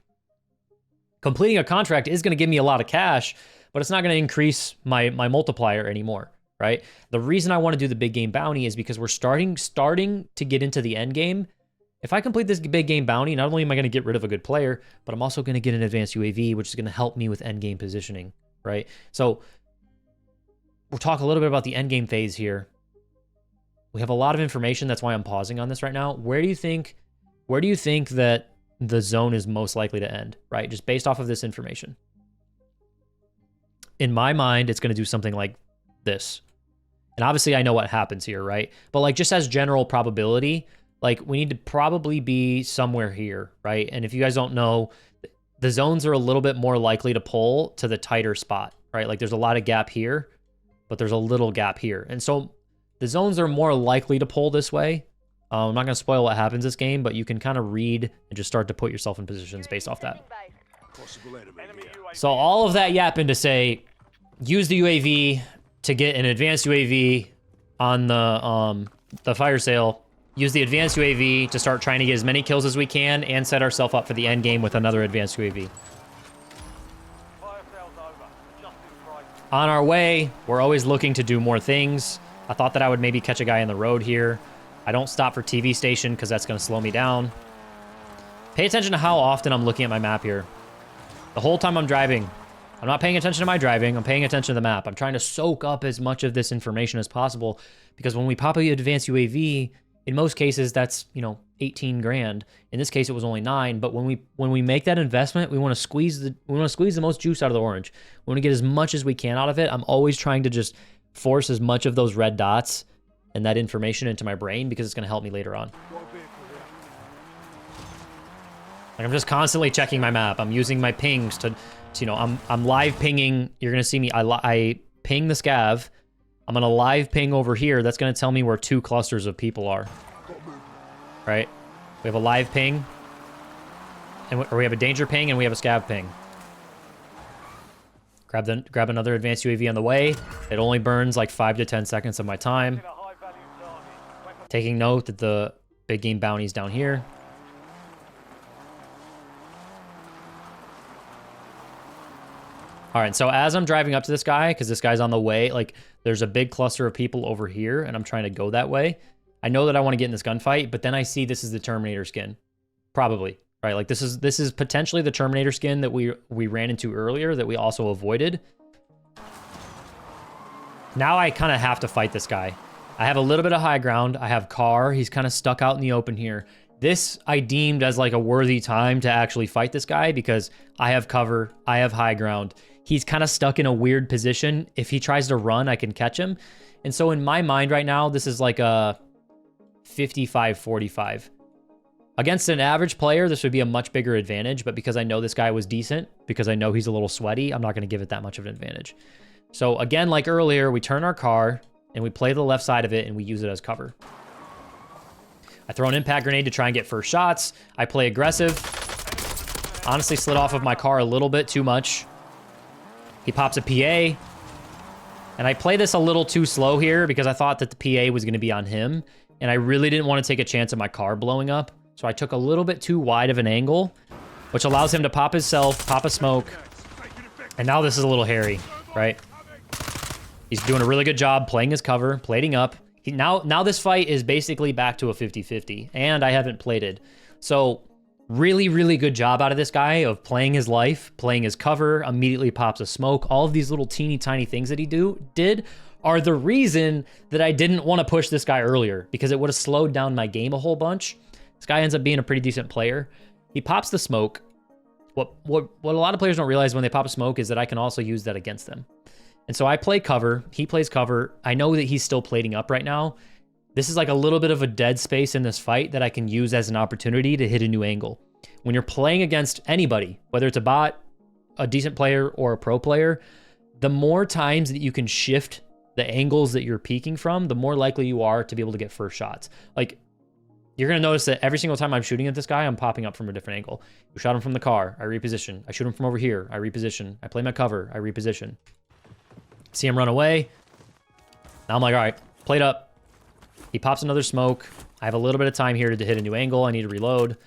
Completing a contract is going to give me a lot of cash, but it's not going to increase my multiplier anymore, right? The reason I want to do the big game bounty is because we're starting to get into the end game. If I complete this big game bounty, not only am I going to get rid of a good player, but I'm also going to get an advanced UAV, which is going to help me with end game positioning, right? So we'll talk a little bit about the end game phase here. We have a lot of information. That's why I'm pausing on this right now. Where do you think that the zone is most likely to end, right? Just based off of this information. In my mind, it's going to do something like this. And obviously I know what happens here, right? But like, just as general probability, like, we need to probably be somewhere here, right? And if you guys don't know, the zones are a little bit more likely to pull to the tighter spot, right? Like, there's a lot of gap here, but there's a little gap here. And so the zones are more likely to pull this way. I'm not going to spoil what happens this game, but you can kind of read and just start to put yourself in positions based off that. So all of that yapping to say, use the UAV to get an advanced UAV on the fire sale. Use the advanced UAV to start trying to get as many kills as we can and set ourselves up for the end game with another advanced UAV. On our way, we're always looking to do more things. I thought that I would maybe catch a guy in the road here. I don't stop for TV station because that's going to slow me down. Pay attention to how often I'm looking at my map here. The whole time I'm driving, I'm not paying attention to my driving. I'm paying attention to the map. I'm trying to soak up as much of this information as possible because when we pop an advanced UAV, in most cases, that's, 18 grand. In this case, it was only 9. But when we make that investment, we want to squeeze the most juice out of the orange. We want to get as much as we can out of it. I'm always trying to just force as much of those red dots and that information into my brain because it's going to help me later on. Like, I'm just constantly checking my map. I'm using my pings to I'm live pinging. You're going to see me. I ping the scav. I'm going to live ping over here. That's going to tell me where 2 clusters of people are. Right? We have a live ping. Or we have a danger ping and we have a scav ping. Grab another advanced UAV on the way. It only burns like 5 to 10 seconds of my time. Taking note that the big game bounty's down here. All right, so as I'm driving up to this guy, because this guy's on the way, like, there's a big cluster of people over here, and I'm trying to go that way. I know that I want to get in this gunfight, but then I see this is the Terminator skin. Probably, right? Like this is potentially the Terminator skin that we ran into earlier that we also avoided. Now I kind of have to fight this guy. I have a little bit of high ground. I have car. He's kind of stuck out in the open here. This I deemed as like a worthy time to actually fight this guy because I have cover. I have high ground. He's kind of stuck in a weird position. If he tries to run, I can catch him. And so in my mind right now, this is like a 55-45. Against an average player, this would be a much bigger advantage. But because I know this guy was decent, because I know he's a little sweaty, I'm not going to give it that much of an advantage. So again, like earlier, we turn our car and we play the left side of it and we use it as cover. I throw an impact grenade to try and get first shots. I play aggressive. Honestly, slid off of my car a little bit too much. He pops a PA. And I play this a little too slow here because I thought that the PA was going to be on him. And I really didn't want to take a chance of my car blowing up. So I took a little bit too wide of an angle, which allows him to pop himself, pop a smoke. And now this is a little hairy, right? He's doing a really good job playing his cover, plating up. Now this fight is basically back to a 50-50, and I haven't plated. So really, really good job out of this guy of playing his life, playing his cover, immediately pops a smoke. All of these little teeny tiny things that he did are the reason that I didn't want to push this guy earlier because it would have slowed down my game a whole bunch. This guy ends up being a pretty decent player. He pops the smoke. What a lot of players don't realize when they pop a smoke is that I can also use that against them. And so I play cover. He plays cover. I know that he's still plating up right now. This is like a little bit of a dead space in this fight that I can use as an opportunity to hit a new angle. When you're playing against anybody, whether it's a bot, a decent player, or a pro player, the more times that you can shift the angles that you're peeking from, the more likely you are to be able to get first shots. Like, you're going to notice that every single time I'm shooting at this guy, I'm popping up from a different angle. We shot him from the car. I reposition. I shoot him from over here. I reposition. I play my cover. I reposition. See him run away. Now I'm like, all right, plate up. He pops another smoke. I have a little bit of time here to hit a new angle. I need to reload.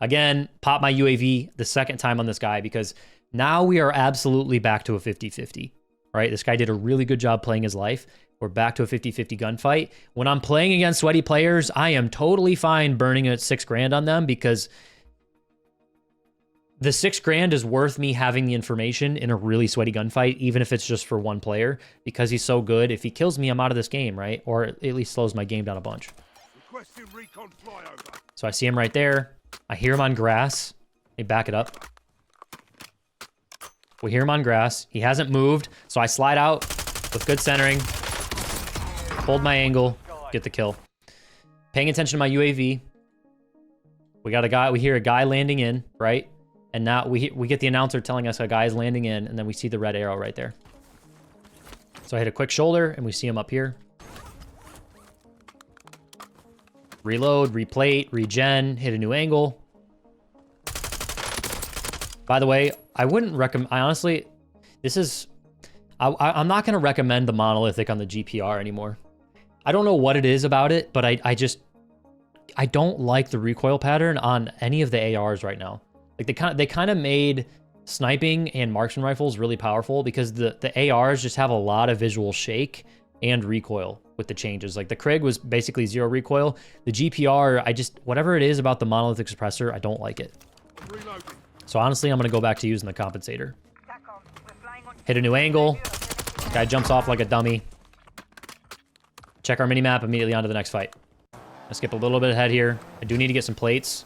Again, pop my UAV the second time on this guy because now we are absolutely back to a 50-50, right? This guy did a really good job playing his life. We're back to a 50-50 gunfight. When I'm playing against sweaty players, I am totally fine burning at $6 grand on them because the $6 grand is worth me having the information in a really sweaty gunfight, even if it's just for one player, because he's so good. If he kills me, I'm out of this game, right? Or at least slows my game down a bunch. So I see him right there. I hear him on grass. Let me back it up. We hear him on grass. He hasn't moved, so I slide out with good centering. Hold my angle, get the kill. Paying attention to my UAV. We got a guy, we hear a guy landing in, right? And now we get the announcer telling us a guy is landing in, and then we see the red arrow right there. So I hit a quick shoulder, and we see him up here. Reload, replate, regen, hit a new angle. By the way, I wouldn't recommend, I honestly, this is, I'm not going to recommend the monolithic on the GPR anymore. I don't know what it is about it, but I don't like the recoil pattern on any of the ARs right now. Like they kind of made sniping and marksman rifles really powerful because the ARs just have a lot of visual shake and recoil with the changes. Like the Krig was basically 0 recoil. The GPR, whatever it is about the monolithic suppressor, I don't like it. So honestly, I'm going to go back to using the compensator. Hit a new angle. Guy jumps off like a dummy. Check our minimap, immediately onto the next fight. I skip a little bit ahead here. I do need to get some plates.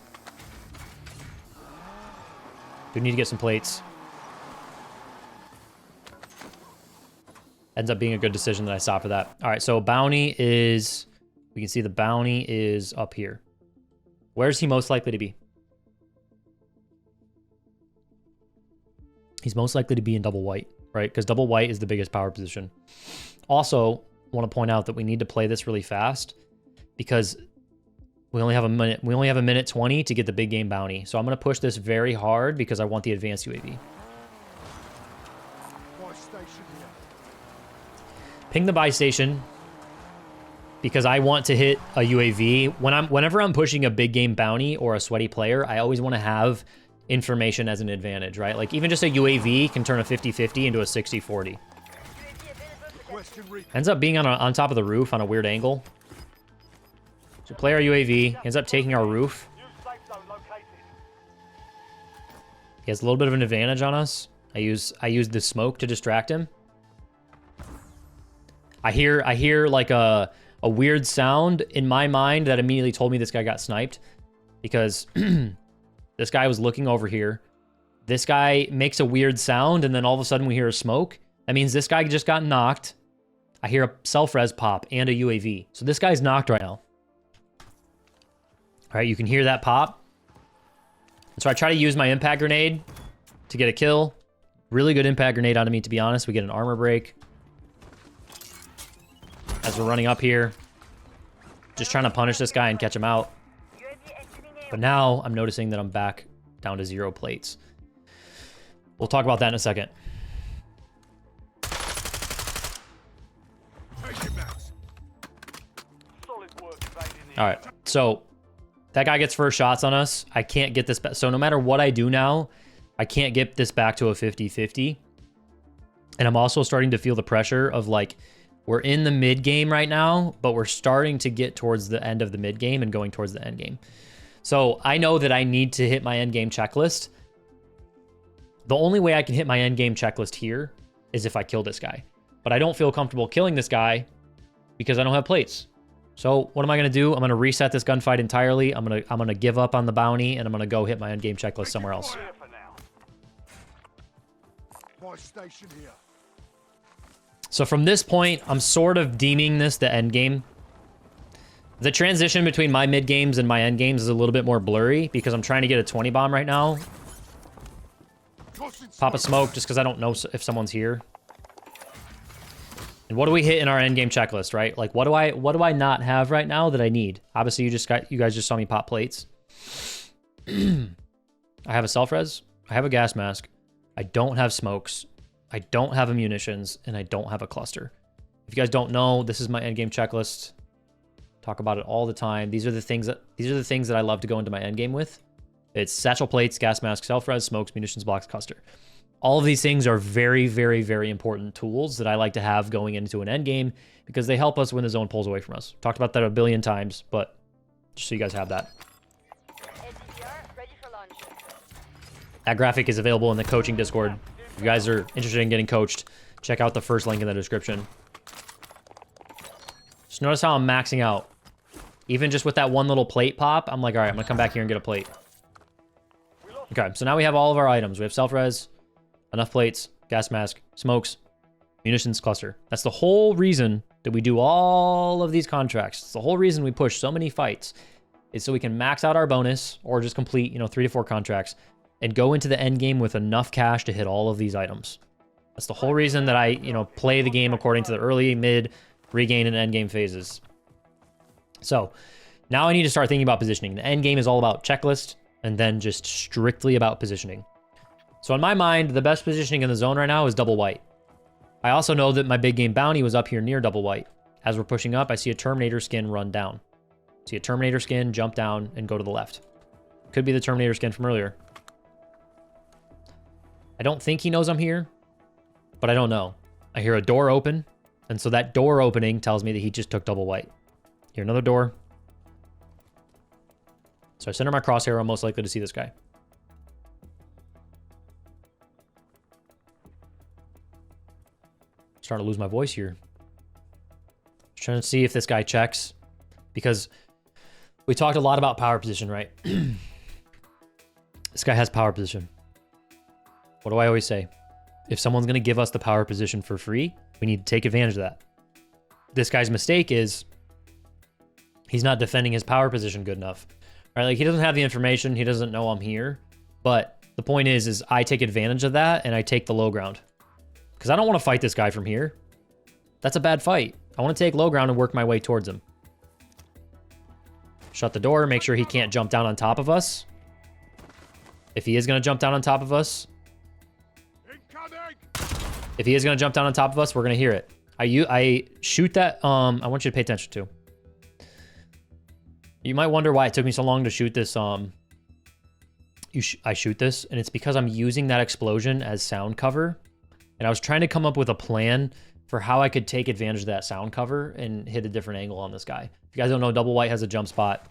Ends up being a good decision that I stopped for that. All right, so bounty is... We can see the bounty is up here. Where's he most likely to be? He's most likely to be in double white, right? Because double white is the biggest power position. Also, want to point out that we need to play this really fast because we only have a minute. We only have a minute 20 to get the big game bounty. So I'm going to push this very hard because I want the advanced UAV. Ping the buy station because I want to hit a UAV. Whenever I'm pushing a big game bounty or a sweaty player, I always want to have information as an advantage, right? Like even just a UAV can turn a 50-50 into a 60-40. Ends up being on top of the roof on a weird angle. So play our UAV, ends up taking our roof. He has a little bit of an advantage on us. I use the smoke to distract him. I hear like a weird sound in my mind that immediately told me this guy got sniped, because this guy was looking over here. This guy makes a weird sound, and then all of a sudden we hear a smoke. That means this guy just got knocked. I hear a self-res pop and a UAV. So this guy's knocked right now. All right, you can hear that pop. So I try to use my impact grenade to get a kill. Really good impact grenade out of me, to be honest. We get an armor break. As we're running up here. Just trying to punish this guy and catch him out. But now I'm noticing that I'm back down to 0 plates. We'll talk about that in a second. All right, so that guy gets first shots on us. I can't get this back. So no matter what I do now, I can't get this back to a 50-50. And I'm also starting to feel the pressure of, like, we're in the mid game right now, but we're starting to get towards the end of the mid game and going towards the end game. So I know that I need to hit my end game checklist. The only way I can hit my end game checklist here is if I kill this guy. But I don't feel comfortable killing this guy because I don't have plates. So what am I going to do? I'm going to reset this gunfight entirely. I'm going to give up on the bounty, and I'm going to go hit my end game checklist somewhere else. So from this point, I'm sort of deeming this the end game. The transition between my mid games and my end games is a little bit more blurry because I'm trying to get a 20 bomb right now. Pop a smoke just because I don't know if someone's here. And what do we hit in our end game checklist, right? Like, what do I not have right now that I need? Obviously, you guys just saw me pop plates. I have a self-res. I have a gas mask. I don't have smokes. I don't have munitions, and I don't have a cluster. If you guys don't know, this is my end game checklist. Talk about it all the time. These are the things that I love to go into my end game with. It's satchel plates, gas mask, self-res, smokes, munitions, blocks, cluster. All of these things are very, very, very important tools that I like to have going into an end game because they help us when the zone pulls away from us. Talked about that a billion times, but just so you guys have that. That graphic is available in the coaching Discord. If you guys are interested in getting coached, check out the first link in the description. Just notice how I'm maxing out. Even just with that one little plate pop, I'm like, all right, I'm going to come back here and get a plate. Okay, so now we have all of our items. We have self-res, enough plates, gas mask, smokes, munitions, cluster. That's the whole reason that we do all of these contracts. It's the whole reason we push so many fights. Is so we can max out our bonus or just complete, 3 to 4 contracts and go into the end game with enough cash to hit all of these items. That's the whole reason that I, play the game according to the early, mid, regain, and end game phases. So now I need to start thinking about positioning. The end game is all about checklist and then just strictly about positioning. So in my mind, the best positioning in the zone right now is double white. I also know that my big game bounty was up here near double white. As we're pushing up, I see a Terminator skin run down. See a Terminator skin jump down and go to the left. Could be the Terminator skin from earlier. I don't think he knows I'm here, but I don't know. I hear a door open, and so that door opening tells me that he just took double white. Hear another door. So I center my crosshair, I'm most likely to see this guy. Starting to lose my voice here. Just trying to see if this guy checks, because we talked a lot about power position, right? This guy has power position. What do I always say? If someone's going to give us the power position for free, we need to take advantage of that. This guy's mistake is he's not defending his power position good enough. Right? Like, he doesn't have the information. He doesn't know I'm here. But the point is I take advantage of that and I take the low ground. Because I don't want to fight this guy from here. That's a bad fight. I want to take low ground and work my way towards him. Shut the door. Make sure he can't jump down on top of us. If he is going to jump down on top of us. If he is going to jump down on top of us, we're going to hear it. I shoot that. I want you to pay attention to. You might wonder why it took me so long to shoot this. I shoot this, and it's because I'm using that explosion as sound cover. And I was trying to come up with a plan for how I could take advantage of that sound cover and hit a different angle on this guy. If you guys don't know, double white has a jump spot.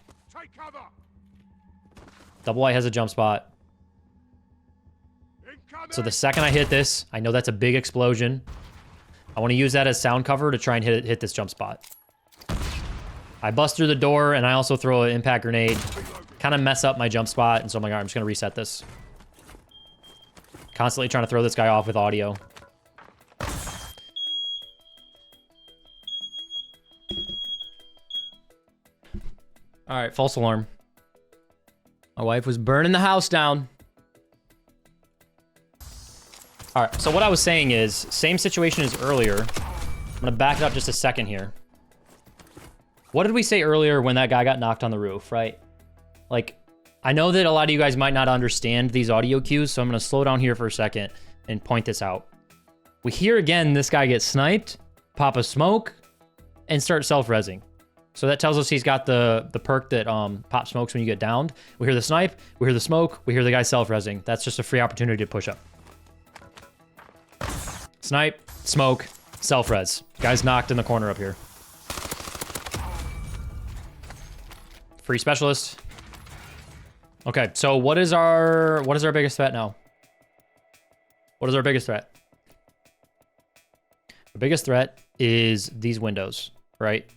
Double white has a jump spot. So the second I hit this, I know that's a big explosion. I want to use that as sound cover to try and hit this jump spot. I bust through the door, and I also throw an impact grenade. Kind of mess up my jump spot, and so I'm like, all right, I'm just going to reset this. Constantly trying to throw this guy off with audio. All right, false alarm. My wife was burning the house down. All right, so what I was saying is, same situation as earlier. I'm gonna back it up just a second here. What did we say earlier when that guy got knocked on the roof, right? Like, I know that a lot of you guys might not understand these audio cues, so I'm gonna slow down here for a second and point this out. We hear again this guy get sniped, pop a smoke, and start self-rezzing. So that tells us he's got the perk that pop smokes when you get downed. We hear the snipe, we hear the smoke, we hear the guy self-rezzing. That's just a free opportunity to push up. Snipe, smoke, self-res. Guy's knocked in the corner up here. Free specialist. Okay, so what is our biggest threat now? What is our biggest threat? The biggest threat is these windows, right?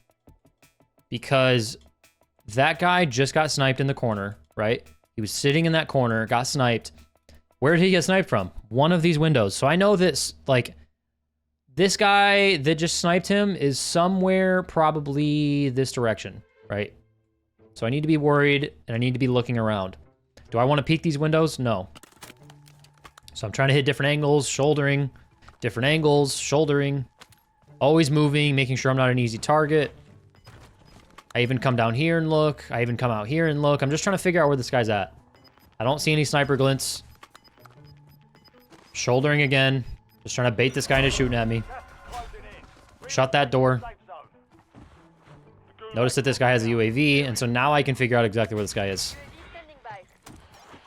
Because that guy just got sniped in the corner, right? He was sitting in that corner, got sniped. Where did he get sniped from? One of these windows. So I know this, like, this guy that just sniped him is somewhere probably this direction, right? So I need to be worried, and I need to be looking around. Do I want to peek these windows? No. So I'm trying to hit different angles, shouldering, different angles, shouldering, always moving, making sure I'm not an easy target. I even come down here and look. I even come out here and look. I'm just trying to figure out where this guy's at. I don't see any sniper glints. Shouldering again. Just trying to bait this guy into shooting at me. Shut that door. Notice that this guy has a UAV, and so now I can figure out exactly where this guy is.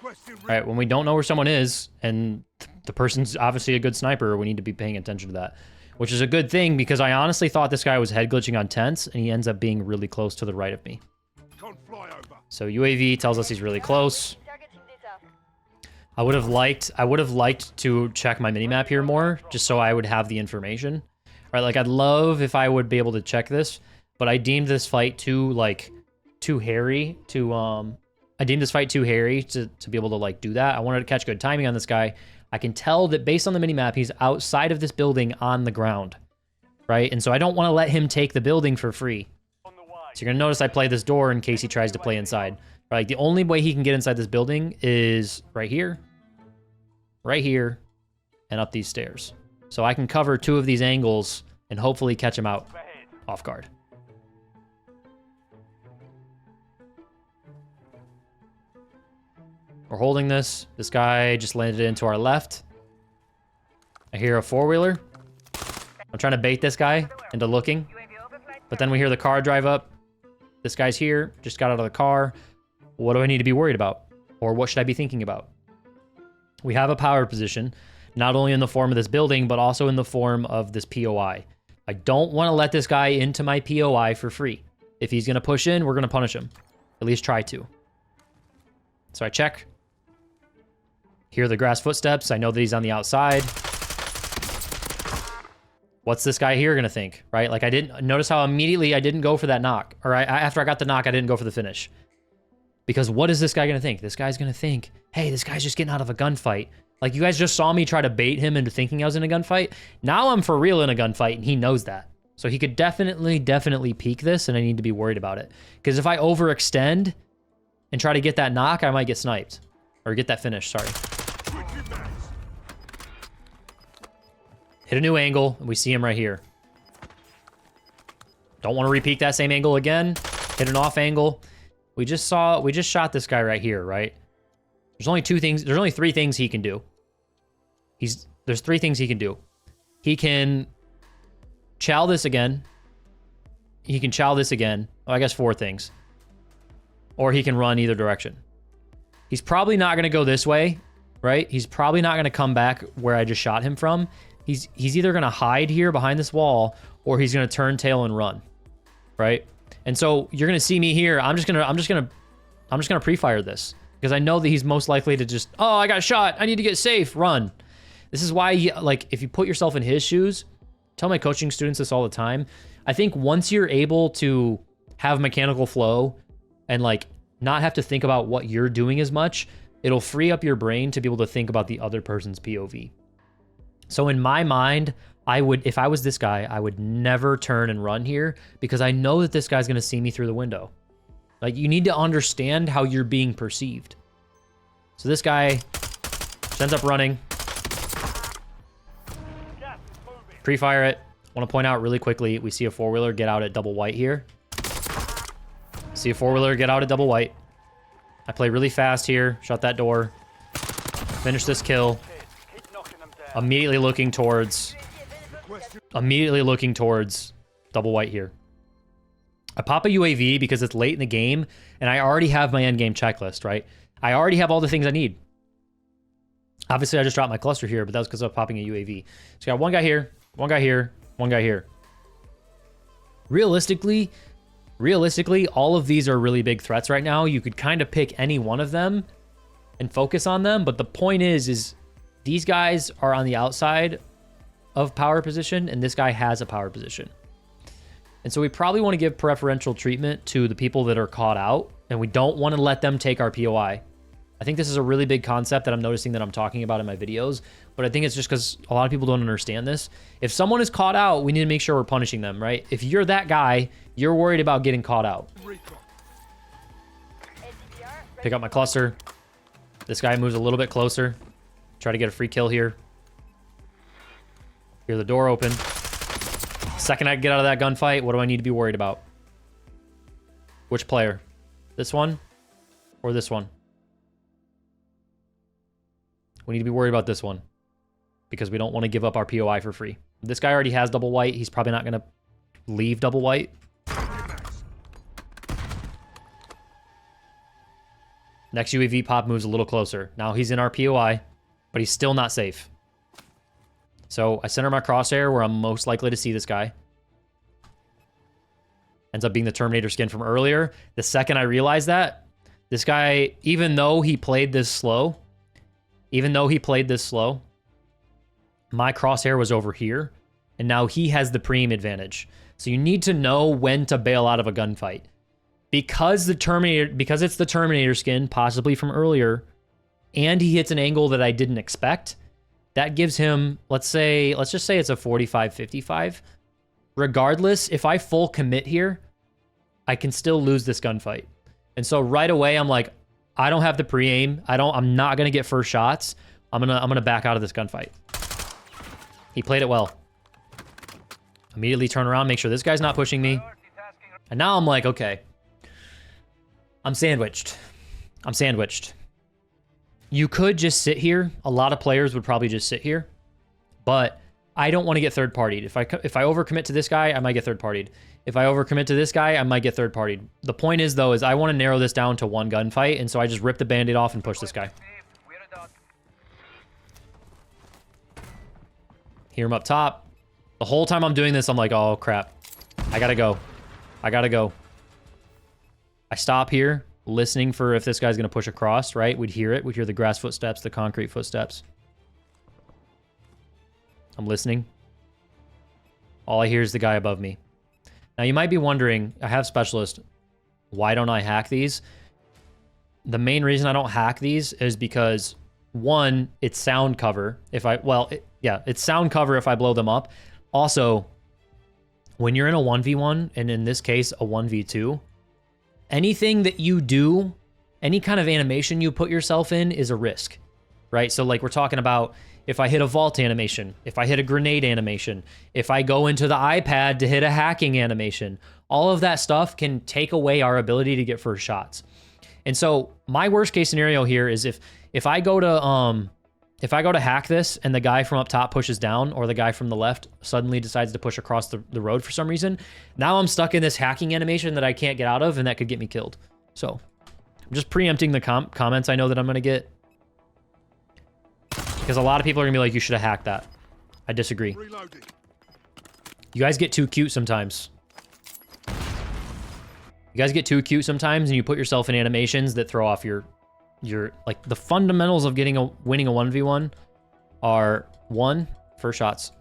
All right, when we don't know where someone is, and the person's obviously a good sniper, we need to be paying attention to that. Which is a good thing, because I honestly thought this guy was head glitching on tents, and he ends up being really close to the right of me. So UAV tells us he's really close. I would have liked to check my minimap here more, just so I would have the information. All right, like, I'd love if I would be able to check this, but I deemed this fight too hairy to be able to, like, do that. I wanted to catch good timing on this guy. I can tell that based on the minimap, he's outside of this building on the ground, right? And so I don't want to let him take the building for free. So you're going to notice I play this door in case he tries to play inside. Right? The only way he can get inside this building is right here, and up these stairs. So I can cover two of these angles and hopefully catch him out off guard. We're holding this. This guy just landed into our left. I hear a four-wheeler. I'm trying to bait this guy into looking. But then we hear the car drive up. This guy's here. Just got out of the car. What do I need to be worried about? Or what should I be thinking about? We have a power position, not only in the form of this building, but also in the form of this POI. I don't want to let this guy into my POI for free. If he's going to push in, we're going to punish him. At least try to. So I check. Hear the grass footsteps. I know that he's on the outside. What's this guy here gonna think, right? Like, I didn't notice how immediately I didn't go for that knock. Or after I got the knock, I didn't go for the finish. Because what is this guy gonna think? This guy's gonna think, hey, this guy's just getting out of a gunfight. Like, you guys just saw me try to bait him into thinking I was in a gunfight. Now I'm for real in a gunfight, and he knows that. So he could definitely peek this, and I need to be worried about it. Because if I overextend and try to get that knock, I might get sniped. Or get that finish, sorry. Hit a new angle, and we see him right here. Don't want to repeat that same angle again. Hit an off angle. We just shot this guy right here, right? There's only three things he can do. There's three things he can do. He can chow this again. He can chow this again. Well, I guess four things. Or he can run either direction. He's probably not going to go this way, right? He's probably not going to come back where I just shot him from. He's either going to hide here behind this wall, or he's going to turn tail and run, right? And so you're going to see me here. I'm just going to pre-fire this. Because I know that he's most likely to just, oh, I got shot. I need to get safe. Run. This is why, like, if you put yourself in his shoes, tell my coaching students this all the time. I think once you're able to have mechanical flow and, like, not have to think about what you're doing as much, it'll free up your brain to be able to think about the other person's POV. So in my mind, I would, if I was this guy, I would never turn and run here because I know that this guy's going to see me through the window. Like, you need to understand how you're being perceived. So this guy ends up running. Pre-fire it. I want to point out really quickly, we see a four-wheeler get out at double white here. See a four-wheeler get out at double white. I play really fast here. Shut that door. Finish this kill. Immediately looking towards double white here. I pop a UAV because it's late in the game, and I already have my end game checklist, right? I already have all the things I need. Obviously, I just dropped my cluster here, but that was because I'm popping a UAV. So I got one guy here, one guy here, one guy here. Realistically, all of these are really big threats right now. You could kind of pick any one of them and focus on them, but the point is these guys are on the outside of power position, and this guy has a power position. And so we probably want to give preferential treatment to the people that are caught out, and we don't want to let them take our POI. I think this is a really big concept that I'm noticing that I'm talking about in my videos, but I think it's just because a lot of people don't understand this. If someone is caught out, we need to make sure we're punishing them, right? If you're that guy, you're worried about getting caught out. Pick up my cluster. This guy moves a little bit closer. Try to get a free kill here. Hear the door open. Second I get out of that gunfight, what do I need to be worried about? Which player? This one or this one? We need to be worried about this one because we don't want to give up our POI for free. This guy already has double white. He's probably not going to leave double white. Next UAV pop moves a little closer. Now he's in our POI, but he's still not safe. So I center my crosshair where I'm most likely to see this guy. Ends up being the Terminator skin from earlier. The second I realize that, this guy, even though he played this slow, my crosshair was over here, and now he has the preem advantage. So you need to know when to bail out of a gunfight. Because it's the Terminator skin, possibly from earlier, and he hits an angle that I didn't expect, that gives him, let's just say it's a 45-55. Regardless, if I full commit here, I can still lose this gunfight. And so right away, I'm like, I don't have the pre-aim. I'm not gonna get first shots. I'm gonna back out of this gunfight. He played it well. Immediately turn around, make sure this guy's not pushing me. And now I'm like, okay. I'm sandwiched. You could just sit here. A lot of players would probably just sit here. But I don't want to get third-partied. If I overcommit to this guy, I might get third-partied. If I overcommit to this guy, I might get third-partied. The point is, though, is I want to narrow this down to one gunfight, and so I just rip the Band-Aid off and push this guy. Hear him up top. The whole time I'm doing this, I'm like, oh, crap. I gotta go. I stop here, listening for if this guy's going to push across, right? We'd hear it. We'd hear the grass footsteps, the concrete footsteps. I'm listening. All I hear is the guy above me. Now, you might be wondering, I have Specialist. Why don't I hack these? The main reason I don't hack these is because, one, it's sound cover. It's sound cover if I blow them up. Also, when you're in a 1v1, and in this case, a 1v2, anything that you do, any kind of animation you put yourself in is a risk, right? So like we're talking about if I hit a vault animation, if I hit a grenade animation, if I go into the iPad to hit a hacking animation, all of that stuff can take away our ability to get first shots. And so my worst case scenario here is if I go to hack this and the guy from up top pushes down, or the guy from the left suddenly decides to push across the road for some reason, now I'm stuck in this hacking animation that I can't get out of, and that could get me killed. So I'm just preempting the comments I know that I'm going to get, because a lot of people are going to be like, you should have hacked that. I disagree. You guys get too cute sometimes. And you put yourself in animations that throw off your You're like the fundamentals of winning a 1v1 are 1, first shots.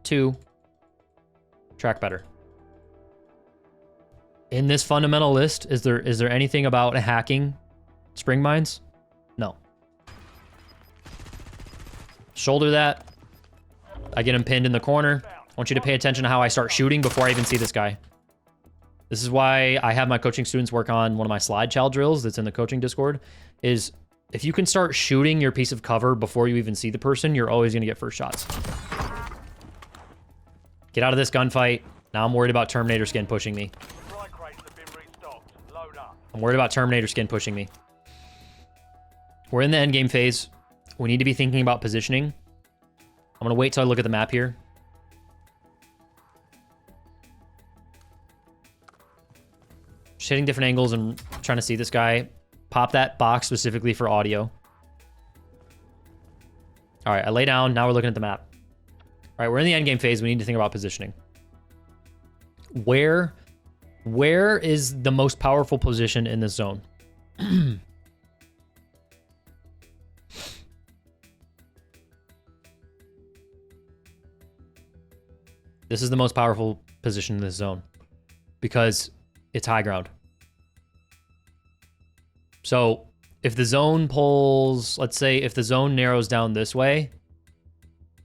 2, track better. In this fundamental list, is there anything about hacking spring mines? No. Shoulder that. I get him pinned in the corner. I want you to pay attention to how I start shooting before I even see this guy. This is why I have my coaching students work on one of my slide child drills that's in the coaching Discord, is if you can start shooting your piece of cover before you even see the person, you're always going to get first shots. Get out of this gunfight. Now I'm worried about Terminator skin pushing me. I'm worried about Terminator skin pushing me. We're in the endgame phase. We need to be thinking about positioning. I'm going to wait till I look at the map here. Just hitting different angles and trying to see this guy. Pop that box specifically for audio. All right, I lay down. Now we're looking at the map. All right, we're in the endgame phase. We need to think about positioning. Where is the most powerful position in this zone? This is the most powerful position in this zone because it's high ground. So if the zone pulls, let's say if the zone narrows down this way,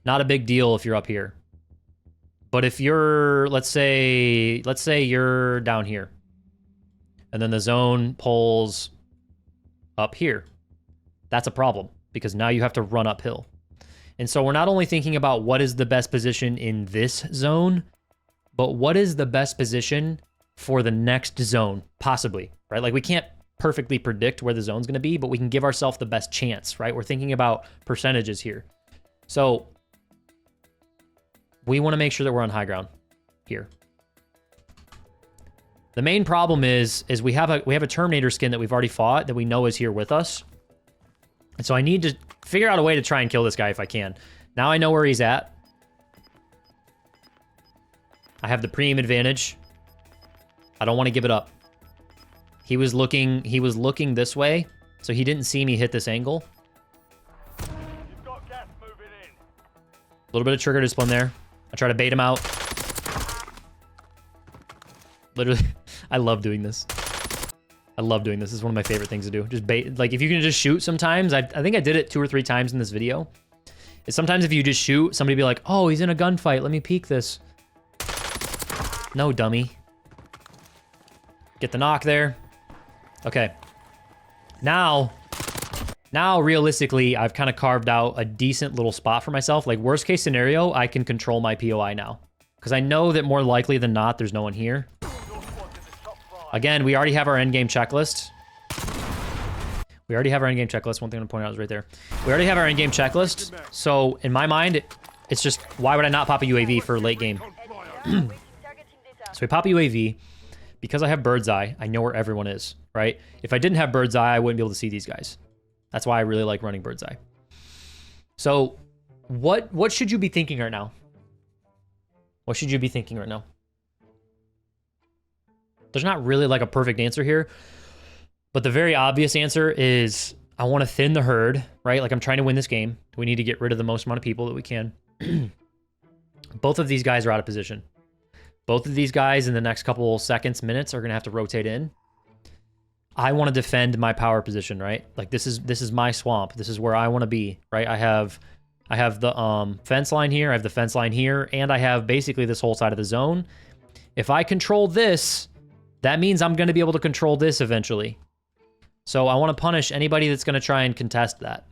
not a big deal if you're up here. But if you're, let's say you're down here and then the zone pulls up here, that's a problem because now you have to run uphill. And so we're not only thinking about what is the best position in this zone, but what is the best position for the next zone, possibly, right? Like we can't perfectly predict where the zone's going to be, but we can give ourselves the best chance, right? We're thinking about percentages here. So we want to make sure that we're on high ground here. The main problem is we have a Terminator skin that we've already fought that we know is here with us. And so I need to figure out a way to try and kill this guy if I can. Now I know where he's at. I have the preem advantage. I don't want to give it up. He was looking this way, so he didn't see me hit this angle. You've got gas moving in. A little bit of trigger discipline there. I try to bait him out. Literally, I love doing this. I love doing this. This is one of my favorite things to do. Just bait, like if you can just shoot sometimes, I think I did it 2 or 3 times in this video. Is sometimes if you just shoot, somebody be like, oh, he's in a gunfight. Let me peek this. No, dummy. Get the knock there. Okay. Now realistically, I've kind of carved out a decent little spot for myself. Like worst case scenario, I can control my POI now. Because I know that more likely than not, there's no one here. Again, we already have our endgame checklist. We already have our endgame checklist. One thing I'm going to point out is right there. We already have our endgame checklist. So in my mind, it's just, why would I not pop a UAV for late game? So we pop a UAV. Because I have bird's eye, I know where everyone is, right? If I didn't have bird's eye, I wouldn't be able to see these guys. That's why I really like running bird's eye. So what should you be thinking right now? What should you be thinking right now? There's not really like a perfect answer here, but the very obvious answer is I want to thin the herd, right? Like I'm trying to win this game. We need to get rid of the most amount of people that we can. Both of these guys are out of position. Both of these guys in the next couple seconds, minutes are going to have to rotate in. I want to defend my power position, right? Like this is my swamp. This is where I want to be, right? I have the fence line here, I have the fence line here, and I have basically this whole side of the zone. If I control this, that means I'm going to be able to control this eventually. So I want to punish anybody that's going to try and contest that.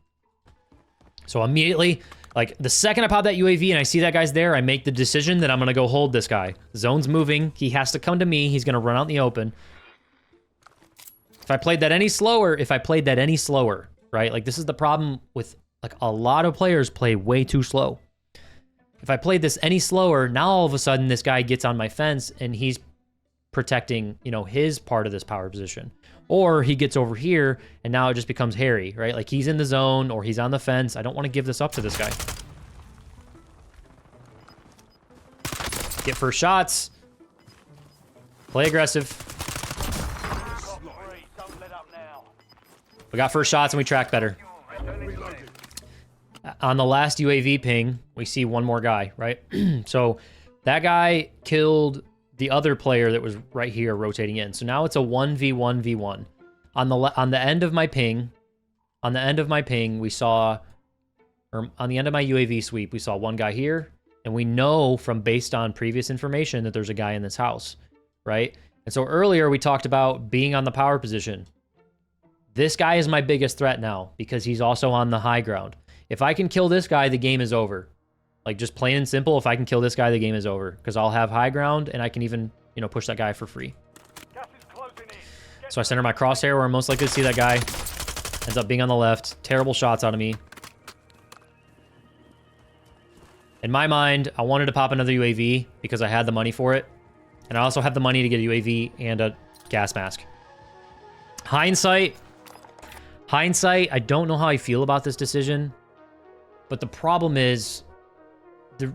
So immediately, like the second I pop that UAV and I see that guy's there, I make the decision that I'm going to go hold this guy. Zone's moving. He has to come to me. He's going to run out in the open. If I played that any slower, right? Like this is the problem with like a lot of players play way too slow. If I played this any slower, now all of a sudden this guy gets on my fence and he's protecting, you know, his part of this power position. Or he gets over here and now it just becomes hairy, right? Like he's in the zone or he's on the fence. I don't want to give this up to this guy. Get first shots. Play aggressive. Don't let up now. We got first shots and we track better. On the last UAV ping, we see one more guy, right? So that guy killed the other player that was right here rotating in. So now it's a 1v1v1. On the end of my ping, we saw, or on the end of my UAV sweep, we saw one guy here, and we know from based on previous information that there's a guy in this house, right? And so earlier we talked about being on the power position. This guy is my biggest threat now because he's also on the high ground. If I can kill this guy, the game is over. Like, just plain and simple, if I can kill this guy, the game is over. Because I'll have high ground, and I can even, you know, push that guy for free. So I center my crosshair where I'm most likely to see that guy. Ends up being on the left. Terrible shots out of me. In my mind, I wanted to pop another UAV because I had the money for it. And I also have the money to get a UAV and a gas mask. Hindsight, I don't know how I feel about this decision. But the problem is,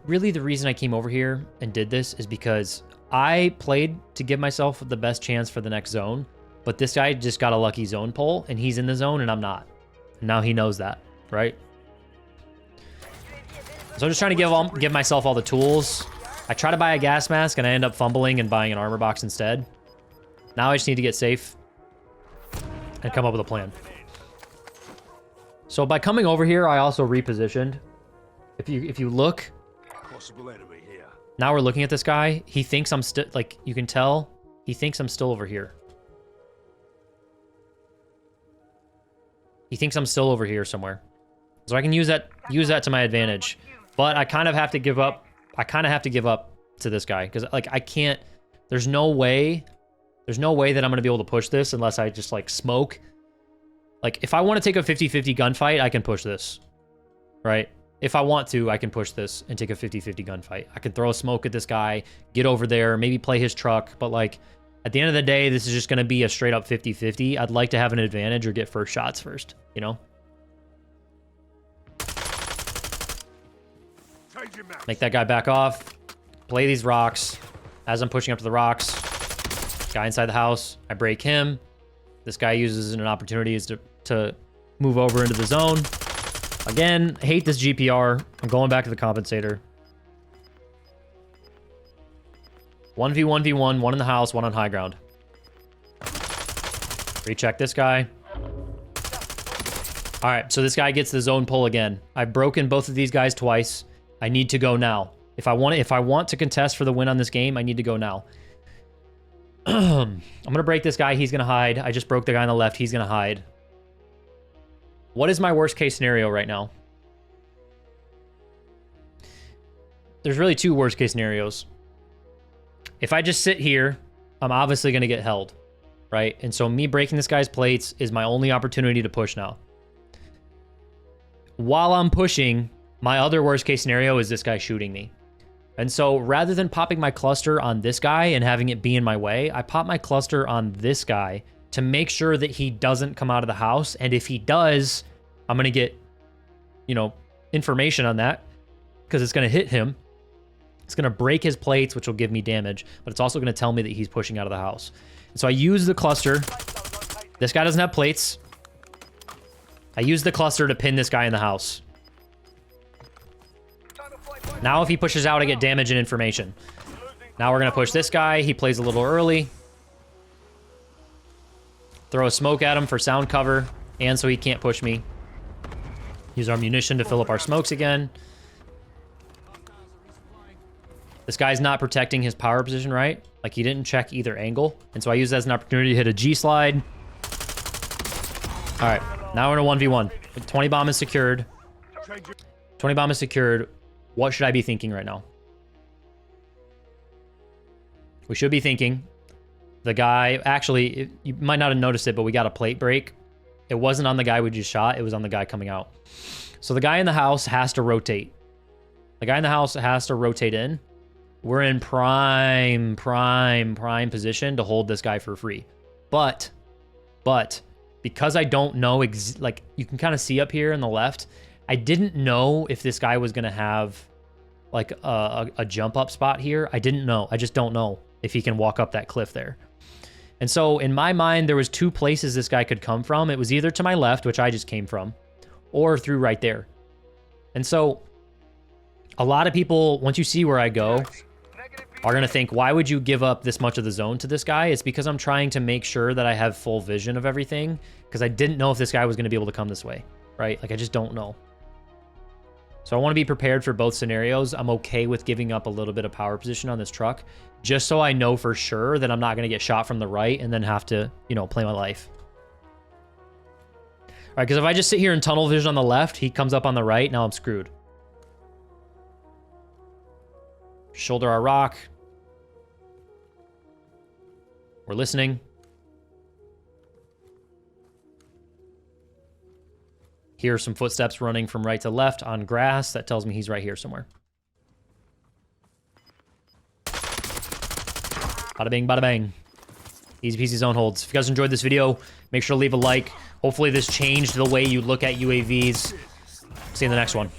really the reason I came over here and did this is because I played to give myself the best chance for the next zone. But this guy just got a lucky zone pull, and he's in the zone, and I'm not. And now he knows that, right? So I'm just trying to give myself all the tools. I try to buy a gas mask, and I end up fumbling and buying an armor box instead. Now I just need to get safe and come up with a plan. So by coming over here, I also repositioned. If you look, now we're looking at this guy. He thinks I'm still, like, you can tell, he thinks I'm still over here. He thinks I'm still over here somewhere. So I can use that to my advantage. But I kind of have to give up. I kind of have to give up to this guy because, like, I can't, there's no way that I'm going to be able to push this unless I just, like, smoke. Like, if I want to take a 50-50 gunfight, I can push this, right? If I want to, I can push this and take a 50-50 gunfight. I can throw a smoke at this guy, get over there, maybe play his truck, but, like, at the end of the day, this is just going to be a straight up 50-50. I'd like to have an advantage or get first shots first, you know? Make that guy back off. Play these rocks. As I'm pushing up to the rocks, guy inside the house, I break him. This guy uses an opportunity to move over into the zone. Again, hate this GPR. I'm going back to the compensator. 1v1v1, one in the house, one on high ground. Recheck this guy. All right, so this guy gets the zone pull again. I've broken both of these guys twice. I need to go now. If I want to contest for the win on this game, I need to go now. I'm gonna break this guy. He's gonna hide. I just broke the guy on the left. He's gonna hide. What is my worst case scenario right now? There's really two worst case scenarios. If I just sit here, I'm obviously gonna get held, right? And so me breaking this guy's plates is my only opportunity to push now. While I'm pushing, my other worst case scenario is this guy shooting me. And so rather than popping my cluster on this guy and having it be in my way, I pop my cluster on this guy to make sure that he doesn't come out of the house. And if he does, I'm going to get, you know, information on that because it's going to hit him. It's going to break his plates, which will give me damage, but it's also going to tell me that he's pushing out of the house. And so I use the cluster. This guy doesn't have plates. I use the cluster to pin this guy in the house. Now if he pushes out, I get damage and information. Now we're going to push this guy. He plays a little early. Throw a smoke at him for sound cover, and so he can't push me. Use our munition to fill up our smokes again. This guy's not protecting his power position right. Like, he didn't check either angle. And so I use that as an opportunity to hit a G-slide. All right, now we're in a 1v1. 20 bomb is secured. 20 bomb is secured. What should I be thinking right now? We should be thinking the guy, actually, you might not have noticed it, but we got a plate break. It wasn't on the guy we just shot. It was on the guy coming out. So the guy in the house has to rotate. The guy in the house has to rotate in. We're in prime position to hold this guy for free. But because I don't know, like, you can kind of see up here on the left, I didn't know if this guy was going to have, like, a jump up spot here. I didn't know. I just don't know if he can walk up that cliff there. And so in my mind, there was two places this guy could come from. It was either to my left, which I just came from, or through right there. And so a lot of people, once you see where I go, are going to think, why would you give up this much of the zone to this guy? It's because I'm trying to make sure that I have full vision of everything, because I didn't know if this guy was going to be able to come this way, right? Like, I just don't know. So I want to be prepared for both scenarios. I'm okay with giving up a little bit of power position on this truck, just so I know for sure that I'm not going to get shot from the right and then have to, you know, play my life. All right, because if I just sit here in tunnel vision on the left, he comes up on the right, now I'm screwed. Shoulder our rock. We're listening. Hear some footsteps running from right to left on grass. That tells me he's right here somewhere. Bada bing, bada bang. Easy peasy zone holds. If you guys enjoyed this video, make sure to leave a like. Hopefully this changed the way you look at UAVs. See you in the next one.